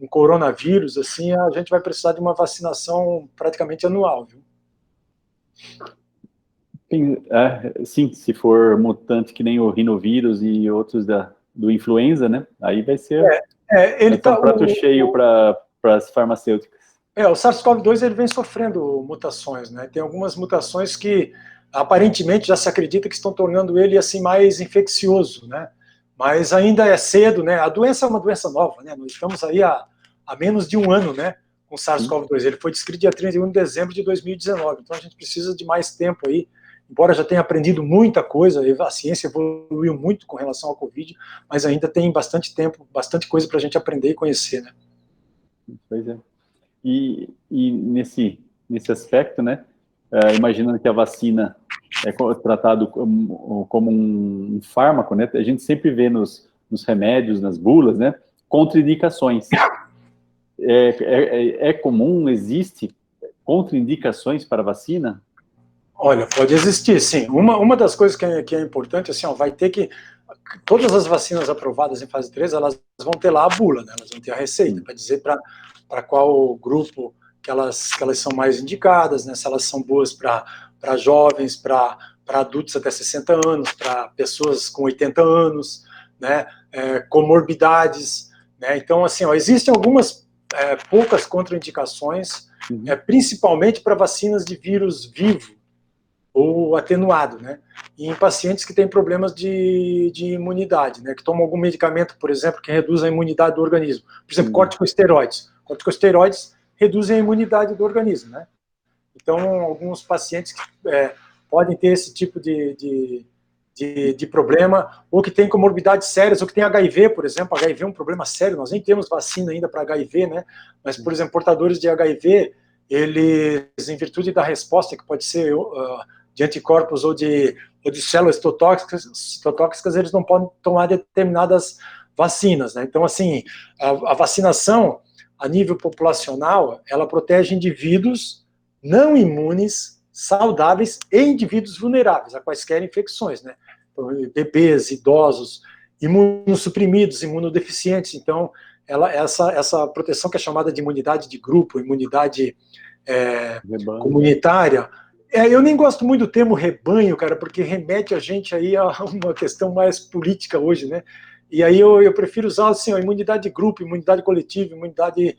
coronavírus, assim, a gente vai precisar de uma vacinação praticamente anual, viu? Sim, se for mutante que nem o rinovírus e outros do influenza, né? Aí vai ser, ele vai ser um prato cheio para as farmacêuticas. O SARS-CoV-2 ele vem sofrendo mutações, né? Tem algumas mutações que aparentemente já se acredita que estão tornando ele assim mais infeccioso, né? Mas ainda é cedo, né? A doença é uma doença nova, né? Nós estamos aí há menos de 1 ano, né? Com SARS-CoV-2. Ele foi descrito dia 31 de dezembro de 2019. Então a gente precisa de mais tempo aí. Embora já tenha aprendido muita coisa, a ciência evoluiu muito com relação ao Covid, mas ainda tem bastante tempo, bastante coisa para a gente aprender e conhecer, né? Pois é. E nesse aspecto, né? Imaginando que a vacina é tratado como um fármaco, né? A gente sempre vê nos remédios, nas bulas, né? Contraindicações. É comum, existe contraindicações para a vacina? Olha, pode existir, sim. Uma das coisas que é importante, assim, vai ter que... Todas as vacinas aprovadas em fase 3, elas vão ter lá a bula, né? Elas vão ter a receita, para dizer para qual grupo que elas são mais indicadas, né? Se elas são boas para jovens, para adultos até 60 anos, para pessoas com 80 anos, né? Comorbidades, né? Então, assim, existem algumas poucas contraindicações, principalmente para vacinas de vírus vivo, ou atenuado, né? E em pacientes que têm problemas de imunidade, né? Que tomam algum medicamento, por exemplo, que reduz a imunidade do organismo. Por exemplo, corticosteroides. Corticosteroides reduzem a imunidade do organismo, né? Então, alguns pacientes que podem ter esse tipo de problema, ou que têm comorbidades sérias, ou que têm HIV, por exemplo. HIV é um problema sério, nós nem temos vacina ainda para HIV, né? Mas, por exemplo, portadores de HIV, eles, em virtude da resposta, que pode ser de anticorpos ou de células citotóxicas, eles não podem tomar determinadas vacinas, né? Então, assim, a vacinação, a nível populacional, ela protege indivíduos não imunes, saudáveis e indivíduos vulneráveis a quaisquer infecções, né? Então, bebês, idosos, imunossuprimidos, imunodeficientes. Então, essa proteção que é chamada de imunidade de grupo, imunidade comunitária, eu nem gosto muito do termo rebanho, cara, porque remete a gente aí a uma questão mais política hoje, né? E aí eu prefiro usar assim, a imunidade de grupo, imunidade coletiva, imunidade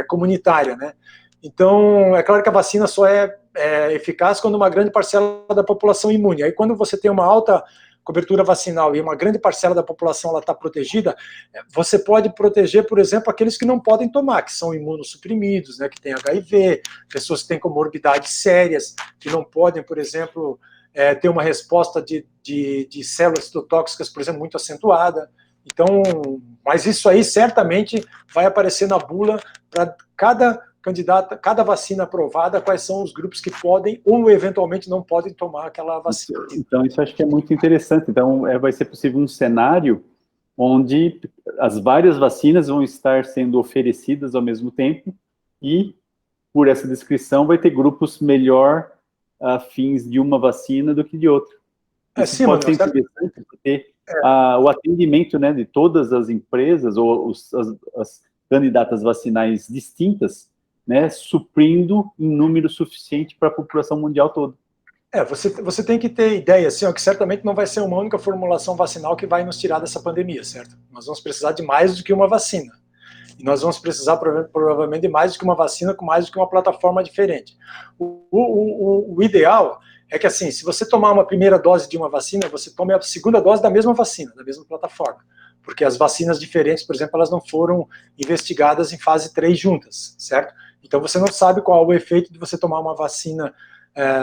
comunitária, né? Então, é claro que a vacina só é eficaz quando uma grande parcela da população é imune. Aí, quando você tem uma alta cobertura vacinal e uma grande parcela da população está protegida, você pode proteger, por exemplo, aqueles que não podem tomar, que são imunossuprimidos, né, que têm HIV, pessoas que têm comorbidades sérias, que não podem, por exemplo, ter uma resposta de células citotóxicas, por exemplo, muito acentuada. Então, mas isso aí certamente vai aparecer na bula para cada candidata, cada vacina aprovada, quais são os grupos que podem ou eventualmente não podem tomar aquela vacina. Então, isso acho que é muito interessante. Então, vai ser possível um cenário onde as várias vacinas vão estar sendo oferecidas ao mesmo tempo e, por essa descrição, vai ter grupos melhor afins de uma vacina do que de outra. Isso pode ser interessante, porque o atendimento, né, de todas as empresas ou as candidatas vacinais distintas, né, suprindo em número suficiente para a população mundial toda. Você tem que ter ideia, assim, que certamente não vai ser uma única formulação vacinal que vai nos tirar dessa pandemia, certo? Nós vamos precisar de mais do que uma vacina. E nós vamos precisar, provavelmente, de mais do que uma vacina com mais do que uma plataforma diferente. O ideal é que, assim, se você tomar uma primeira dose de uma vacina, você tome a segunda dose da mesma vacina, da mesma plataforma. Porque as vacinas diferentes, por exemplo, elas não foram investigadas em fase 3 juntas, certo? Então você não sabe qual é o efeito de você tomar uma vacina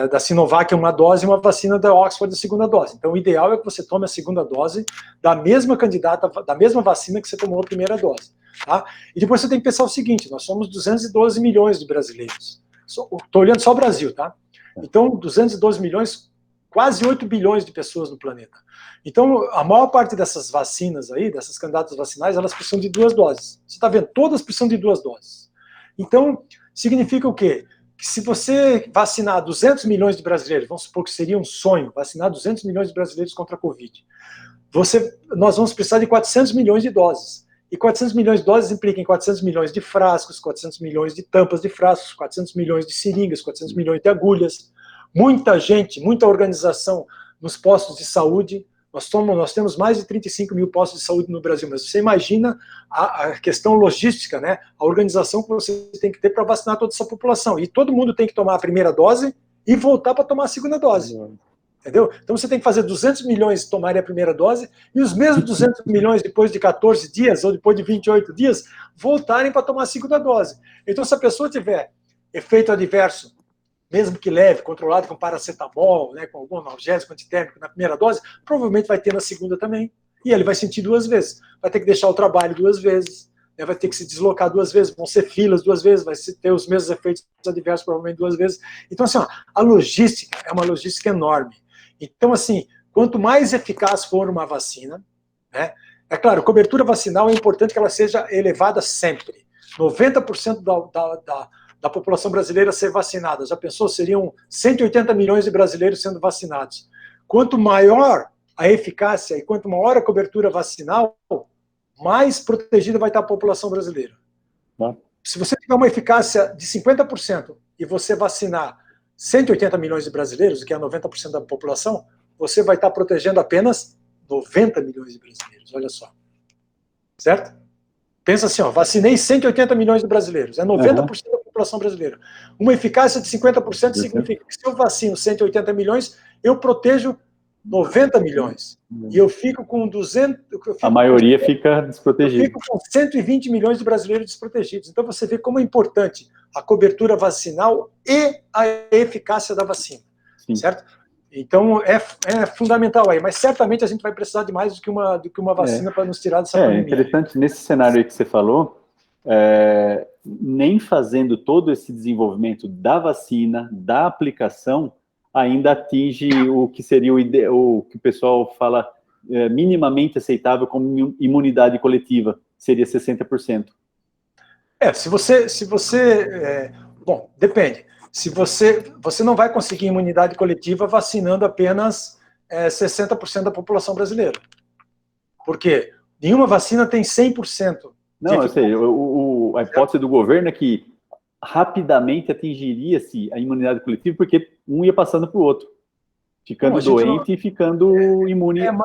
da Sinovac uma dose e uma vacina da Oxford a segunda dose. Então, o ideal é que você tome a segunda dose da mesma candidata, da mesma vacina que você tomou a primeira dose. Tá? E depois você tem que pensar o seguinte, nós somos 212 milhões de brasileiros. Estou olhando só o Brasil, tá? Então, 212 milhões, quase 8 bilhões de pessoas no planeta. Então, a maior parte dessas vacinas aí, dessas candidatas vacinais, elas precisam de 2 doses. Você está vendo? Todas precisam de 2 doses. Então, significa o quê? Que se você vacinar 200 milhões de brasileiros, vamos supor que seria um sonho, vacinar 200 milhões de brasileiros contra a Covid, nós vamos precisar de 400 milhões de doses. E 400 milhões de doses implica em 400 milhões de frascos, 400 milhões de tampas de frascos, 400 milhões de seringas, 400 milhões de agulhas. Muita gente, muita organização nos postos de saúde. Nós temos mais de 35 mil postos de saúde no Brasil, mas você imagina a questão logística, né? A organização que você tem que ter para vacinar toda essa população. E todo mundo tem que tomar a primeira dose e voltar para tomar a segunda dose. Entendeu? Então você tem que fazer 200 milhões tomarem a primeira dose e os mesmos 200 milhões depois de 14 dias ou depois de 28 dias voltarem para tomar a segunda dose. Então se a pessoa tiver efeito adverso, mesmo que leve, controlado com paracetamol, né, com algum analgésico antitérmico na primeira dose, provavelmente vai ter na segunda também. E ele vai sentir 2 vezes. Vai ter que deixar o trabalho 2 vezes, né, vai ter que se deslocar 2 vezes, vão ser filas 2 vezes, vai ter os mesmos efeitos adversos provavelmente 2 vezes. Então, assim, ó, a logística é uma logística enorme. Então, assim, quanto mais eficaz for uma vacina, né, é claro, cobertura vacinal é importante que ela seja elevada sempre. 90% da população brasileira ser vacinada. Já pensou? Seriam 180 milhões de brasileiros sendo vacinados. Quanto maior a eficácia e quanto maior a cobertura vacinal, mais protegida vai estar a população brasileira. Se você tiver uma eficácia de 50% e você vacinar 180 milhões de brasileiros, que é 90% da população, você vai estar protegendo apenas 90 milhões de brasileiros. Olha só. Certo? Pensa assim, ó, vacinei 180 milhões de brasileiros, é 90% da população brasileira. Uma eficácia de 50% significa que se eu vacino 180 milhões, eu protejo 90 milhões. E eu fico com 200... A maioria fica desprotegida. Eu fico com 120 milhões de brasileiros desprotegidos. Então você vê como é importante a cobertura vacinal e a eficácia da vacina. Sim. Certo? Então é fundamental aí, mas certamente a gente vai precisar de mais do que uma vacina para nos tirar dessa pandemia. É interessante, nesse cenário aí que você falou, nem fazendo todo esse desenvolvimento da vacina, da aplicação, ainda atinge o que seria o que o pessoal fala minimamente aceitável como imunidade coletiva, seria 60%. Bom, depende. Se você não vai conseguir imunidade coletiva vacinando apenas 60% da população brasileira. Por quê? Nenhuma vacina tem 100%. Não, eu sei. A hipótese do governo é que rapidamente atingiria-se a imunidade coletiva porque um ia passando para o outro, ficando doente e ficando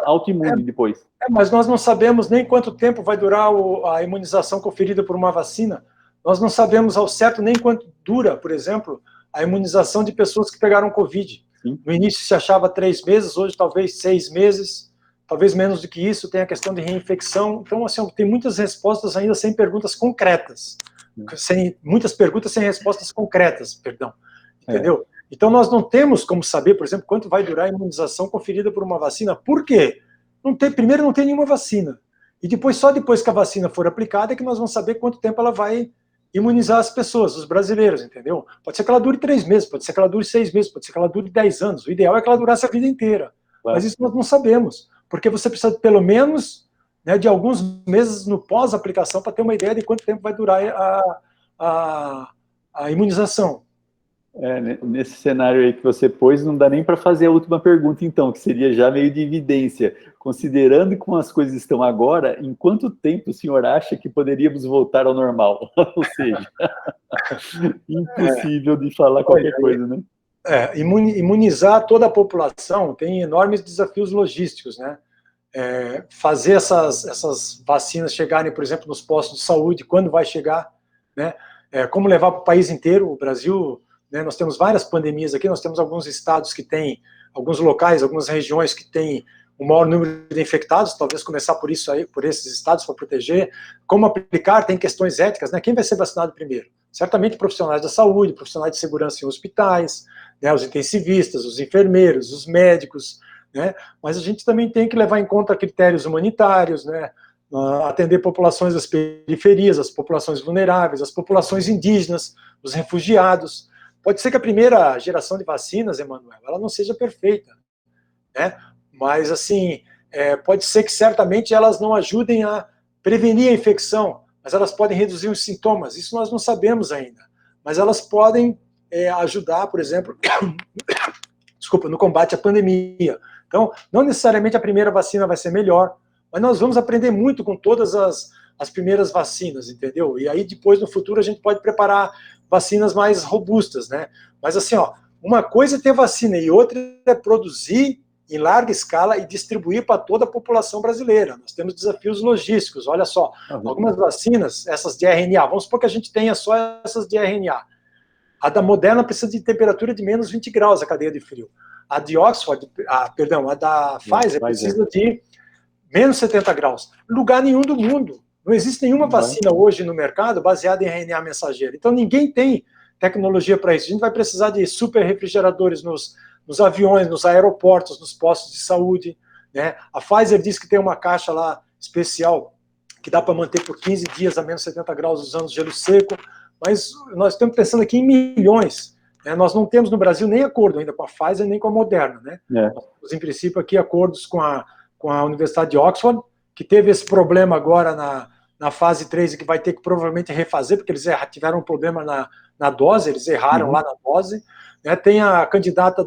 autoimune depois. Mas nós não sabemos nem quanto tempo vai durar a imunização conferida por uma vacina. Nós não sabemos ao certo nem quanto dura, por exemplo, a imunização de pessoas que pegaram Covid. Sim. No início se achava 3 meses, hoje talvez 6 meses, talvez menos do que isso, tem a questão de reinfecção. Então, assim, tem muitas respostas ainda sem perguntas concretas. Muitas perguntas sem respostas concretas, perdão. Entendeu? Então, nós não temos como saber, por exemplo, quanto vai durar a imunização conferida por uma vacina. Por quê? Primeiro, não tem nenhuma vacina. E depois, só depois que a vacina for aplicada, é que nós vamos saber quanto tempo ela vai imunizar as pessoas, os brasileiros, entendeu? Pode ser que ela dure 3 meses, pode ser que ela dure 6 meses, pode ser que ela dure 10 anos. O ideal é que ela durasse a vida inteira. Claro. Mas isso nós não sabemos, porque você precisa, pelo menos, né, de alguns meses no pós-aplicação para ter uma ideia de quanto tempo vai durar a imunização. Nesse cenário aí que você pôs, não dá nem para fazer a última pergunta, então, que seria já meio de evidência. Considerando como as coisas estão agora, em quanto tempo o senhor acha que poderíamos voltar ao normal? Ou seja, impossível de falar qualquer coisa, né? Imunizar toda a população tem enormes desafios logísticos, né? Fazer essas vacinas chegarem, por exemplo, nos postos de saúde, quando vai chegar, né? Como levar para o país inteiro, o Brasil... Né, nós temos várias pandemias aqui, nós temos alguns estados que têm, alguns locais, algumas regiões que têm o maior número de infectados, talvez começar por isso aí, por esses estados para proteger. Como aplicar, tem questões éticas, né? Quem vai ser vacinado primeiro? Certamente profissionais da saúde, profissionais de segurança em hospitais, né, os intensivistas, os enfermeiros, os médicos, né, mas a gente também tem que levar em conta critérios humanitários, né, atender populações das periferias, as populações vulneráveis, as populações indígenas, os refugiados. Pode ser que a primeira geração de vacinas, Emanuel, ela não seja perfeita, né, mas assim, pode ser que certamente elas não ajudem a prevenir a infecção, mas elas podem reduzir os sintomas, isso nós não sabemos ainda, mas elas podem ajudar, por exemplo, desculpa, no combate à pandemia. Então, não necessariamente a primeira vacina vai ser melhor, mas nós vamos aprender muito com todas as primeiras vacinas, entendeu? E aí depois, no futuro, a gente pode preparar vacinas mais robustas, né? Mas assim, ó, uma coisa é ter vacina e outra é produzir em larga escala e distribuir para toda a população brasileira. Nós temos desafios logísticos, olha só, algumas vacinas, essas de RNA, vamos supor que a gente tenha só essas de RNA. A da Moderna precisa de temperatura de menos 20 graus, a cadeia de frio. A de Oxford, a da Pfizer precisa de menos 70 graus. Lugar nenhum do mundo. Não existe nenhuma vacina hoje no mercado baseada em RNA mensageiro. Então ninguém tem tecnologia para isso. A gente vai precisar de super refrigeradores nos aviões, nos aeroportos, nos postos de saúde, né? A Pfizer diz que tem uma caixa lá especial que dá para manter por 15 dias a menos 70 graus usando gelo seco, mas nós estamos pensando aqui em milhões. Né? Nós não temos no Brasil nem acordo ainda com a Pfizer nem com a Moderna. Né? Nós temos, em princípio, aqui acordos com a Universidade de Oxford, que teve esse problema agora na fase 3 e que vai ter que provavelmente refazer, porque eles tiveram um problema na dose, eles erraram lá na dose. Né? Tem a candidata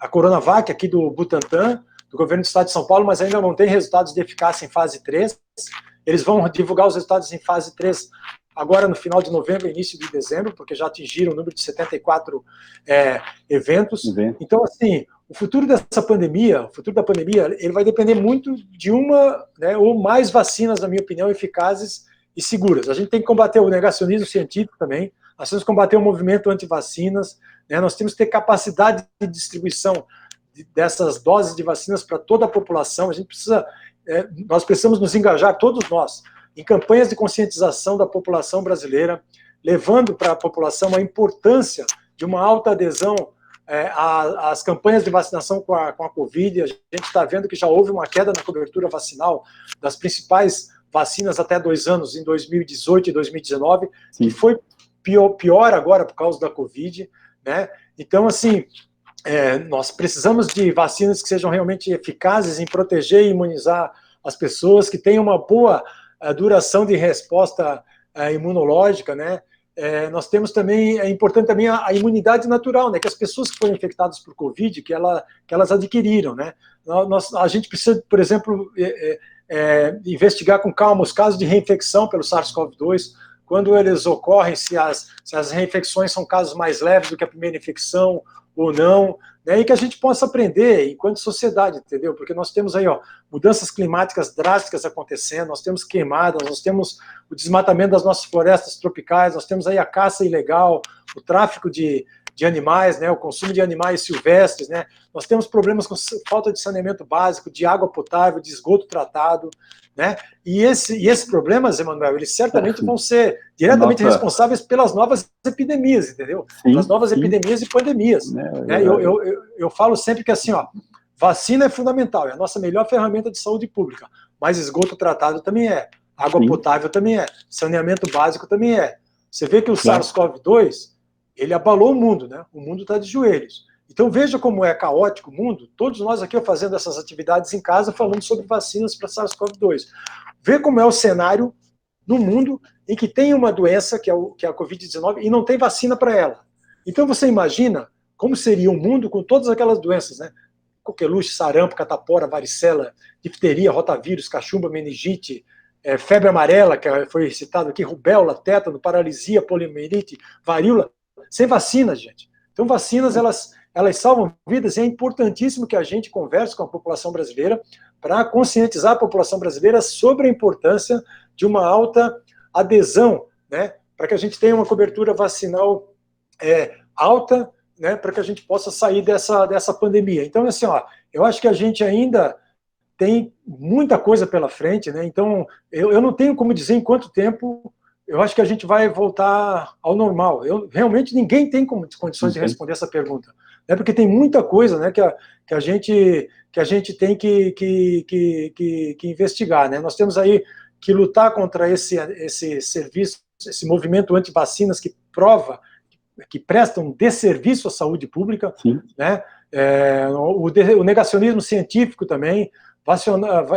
a Coronavac, aqui do Butantan, do governo do estado de São Paulo, mas ainda não tem resultados de eficácia em fase 3. Eles vão divulgar os resultados em fase 3 agora no final de novembro, início de dezembro, porque já atingiram o número de 74 eventos. Então, assim, o futuro da pandemia, ele vai depender muito de uma, né, ou mais vacinas, na minha opinião, eficazes e seguras. A gente tem que combater o negacionismo científico também, nós temos que combater o movimento anti-vacinas, né, nós temos que ter capacidade de distribuição dessas doses de vacinas para toda a população. A gente precisa, nós precisamos nos engajar, todos nós, em campanhas de conscientização da população brasileira, levando para a população a importância de uma alta adesão às campanhas de vacinação com a Covid. A gente está vendo que já houve uma queda na cobertura vacinal das principais vacinas até 2 anos, em 2018 e 2019, que foi pior agora por causa da Covid, né? Então, assim, nós precisamos de vacinas que sejam realmente eficazes em proteger e imunizar as pessoas, que tenham uma boa duração de resposta imunológica, né? Nós temos também, é importante também a imunidade natural, né? Que as pessoas que foram infectadas por Covid, que elas adquiriram, né? A gente precisa, por exemplo, investigar com calma os casos de reinfecção pelo SARS-CoV-2, quando eles ocorrem, se as reinfecções são casos mais leves do que a primeira infecção ou não, né, e que a gente possa aprender enquanto sociedade, entendeu? Porque nós temos aí, mudanças climáticas drásticas acontecendo, nós temos queimadas, nós temos o desmatamento das nossas florestas tropicais, nós temos aí a caça ilegal, o tráfico de animais, né, o consumo de animais silvestres, né, nós temos problemas com falta de saneamento básico, de água potável, de esgoto tratado, né, e esses problemas, Emanuel, eles certamente vão ser diretamente responsáveis pelas novas epidemias, entendeu? Pelas novas epidemias e pandemias. Né? Eu falo sempre que assim, vacina é fundamental, é a nossa melhor ferramenta de saúde pública, mas esgoto tratado também água potável também saneamento básico também Você vê que o SARS-CoV-2, ele abalou o mundo, né? O mundo está de joelhos. Então veja como é caótico o mundo, todos nós aqui fazendo essas atividades em casa, falando sobre vacinas para SARS-CoV-2. Vê como é o cenário no mundo em que tem uma doença, que é a Covid-19, e não tem vacina para ela. Então você imagina como seria um mundo com todas aquelas doenças, né? Coqueluche, sarampo, catapora, varicela, difteria, rotavírus, cachumba, meningite, febre amarela, que foi citado aqui, rubéola, tétano, paralisia, poliomielite, varíola, sem vacina, gente. Então vacinas, elas salvam vidas, e é importantíssimo que a gente converse com a população brasileira para conscientizar a população brasileira sobre a importância de uma alta adesão, né, para que a gente tenha uma cobertura vacinal alta, né, para que a gente possa sair dessa pandemia. Então, assim, eu acho que a gente ainda tem muita coisa pela frente, né, então eu não tenho como dizer em quanto tempo eu acho que a gente vai voltar ao normal. Realmente ninguém tem condições de responder essa pergunta, né? Porque tem muita coisa, né, que a gente tem que investigar, né? Nós temos aí que lutar contra esse serviço, esse movimento anti-vacinas que presta um desserviço à saúde pública, né? O negacionismo científico também,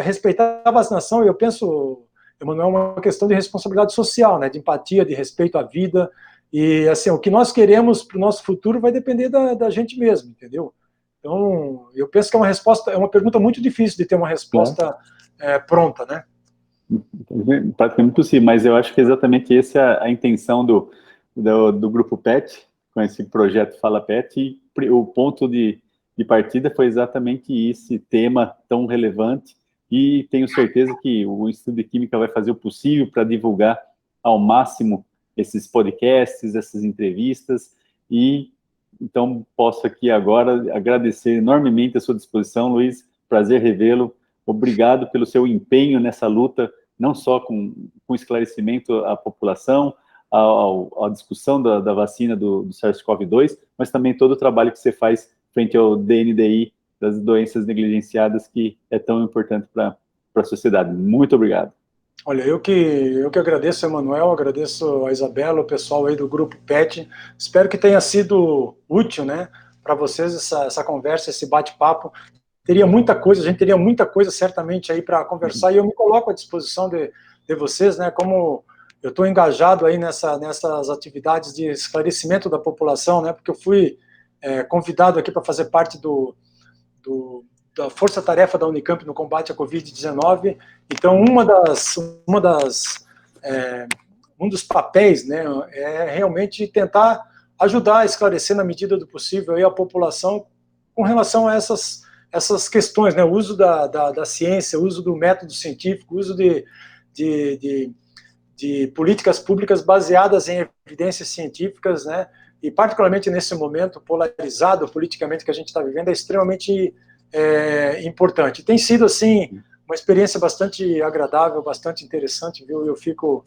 respeitar a vacinação, eu penso, Emanuel, é uma questão de responsabilidade social, né? De empatia, de respeito à vida, e assim, o que nós queremos para o nosso futuro vai depender da gente mesmo, entendeu? Então, eu penso que é uma pergunta muito difícil de ter uma resposta pronta, né? Praticamente impossível, mas eu acho que exatamente essa é a intenção do Grupo PET, com esse projeto Fala PET, e o ponto de partida foi exatamente esse tema tão relevante, e tenho certeza que o Instituto de Química vai fazer o possível para divulgar ao máximo esses podcasts, essas entrevistas, e então posso aqui agora agradecer enormemente a sua disposição, Luiz, prazer revê-lo. Obrigado pelo seu empenho nessa luta, não só com esclarecimento à população, à discussão da vacina do SARS-CoV-2, mas também todo o trabalho que você faz frente ao DNDi, das doenças negligenciadas, que é tão importante para a sociedade. Muito obrigado. Olha, eu que agradeço, Emanuel, agradeço a Isabela, o pessoal aí do Grupo PET. Espero que tenha sido útil, né, para vocês essa conversa, esse bate-papo. A gente teria muita coisa certamente aí para conversar, e eu me coloco à disposição de vocês, né, como eu estou engajado aí nessas atividades de esclarecimento da população, né, porque eu fui convidado aqui para fazer parte da força-tarefa da Unicamp no combate à Covid-19, então um dos papéis, né, é realmente tentar ajudar a esclarecer na medida do possível aí a população com relação a essas questões, né, o uso da ciência, o uso do método científico, o uso de políticas públicas baseadas em evidências científicas, né, e particularmente nesse momento polarizado politicamente que a gente está vivendo, é extremamente importante. Tem sido, assim, uma experiência bastante agradável, bastante interessante, viu? Eu fico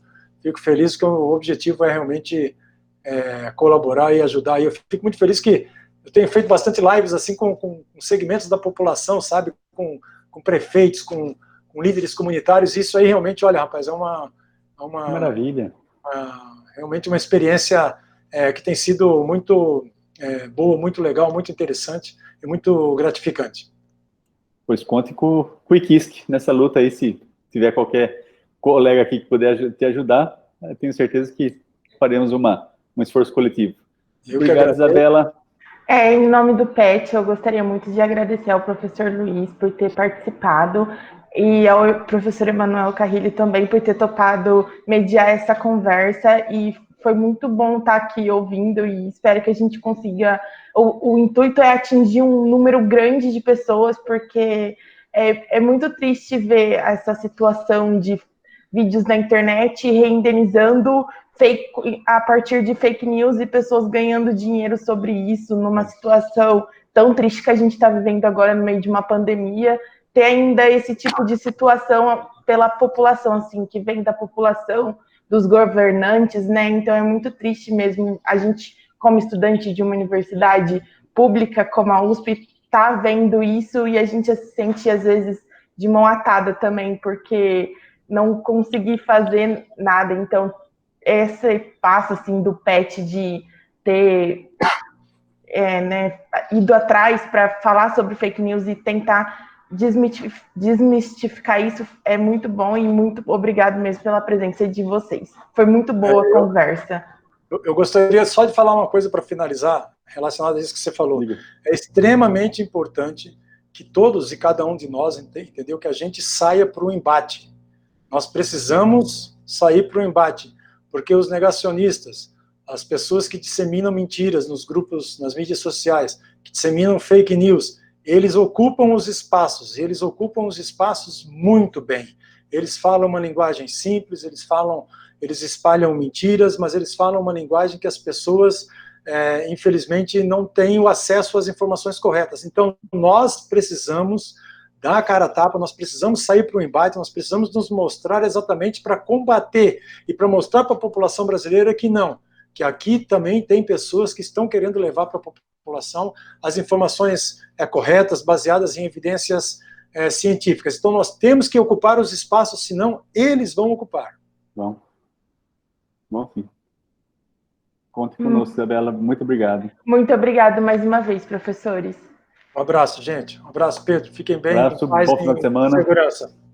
feliz que o objetivo é realmente colaborar e ajudar, e eu fico muito feliz que eu tenho feito bastante lives assim com segmentos da população, sabe, com prefeitos, com líderes comunitários, e isso aí realmente, olha, rapaz, é uma maravilha. Realmente uma experiência que tem sido muito boa, muito legal, muito interessante e muito gratificante. Pois conte com o IQISC nessa luta aí, se tiver qualquer colega aqui que puder te ajudar, tenho certeza que faremos um esforço coletivo. Obrigado, Isabela. Em nome do PET, eu gostaria muito de agradecer ao professor Luiz por ter participado e ao professor Emanuel Carrilli também por ter topado mediar essa conversa, e foi muito bom estar aqui ouvindo, e espero que a gente consiga... O intuito é atingir um número grande de pessoas, porque é muito triste ver essa situação de vídeos na internet reindenizando a partir de fake news e pessoas ganhando dinheiro sobre isso, numa situação tão triste que a gente está vivendo agora no meio de uma pandemia, ter ainda esse tipo de situação pela população, assim, que vem da população, dos governantes, né? Então é muito triste mesmo a gente, como estudante de uma universidade pública como a USP, tá vendo isso, e a gente se sente às vezes de mão atada também, porque não consegui fazer nada. Então esse passo assim do PET de ter ido atrás para falar sobre fake news e tentar desmistificar isso é muito bom, e muito obrigado mesmo pela presença de vocês. Foi muito boa a conversa. Eu gostaria só de falar uma coisa para finalizar, relacionada a isso que você falou. É extremamente importante que todos e cada um de nós, entendeu, que a gente saia para o embate. Nós precisamos sair para o embate, porque os negacionistas, as pessoas que disseminam mentiras nos grupos, nas mídias sociais, que disseminam fake news, eles ocupam os espaços, e eles ocupam os espaços muito bem. Eles falam uma linguagem simples, eles espalham mentiras, mas eles falam uma linguagem que as pessoas, infelizmente, não têm o acesso às informações corretas. Então, nós precisamos dar a cara a tapa, nós precisamos sair para o embate, nós precisamos nos mostrar exatamente para combater e para mostrar para a população brasileira que não, que aqui também tem pessoas que estão querendo levar para a população as informações corretas, baseadas em evidências científicas. Então nós temos que ocupar os espaços, senão eles vão ocupar. Bom sim. Conte conosco, Isabela. Muito obrigado. Muito obrigado mais uma vez, professores. Um abraço, gente. Um abraço, Pedro. Fiquem bem. Um abraço, bom final de semana. Segurança.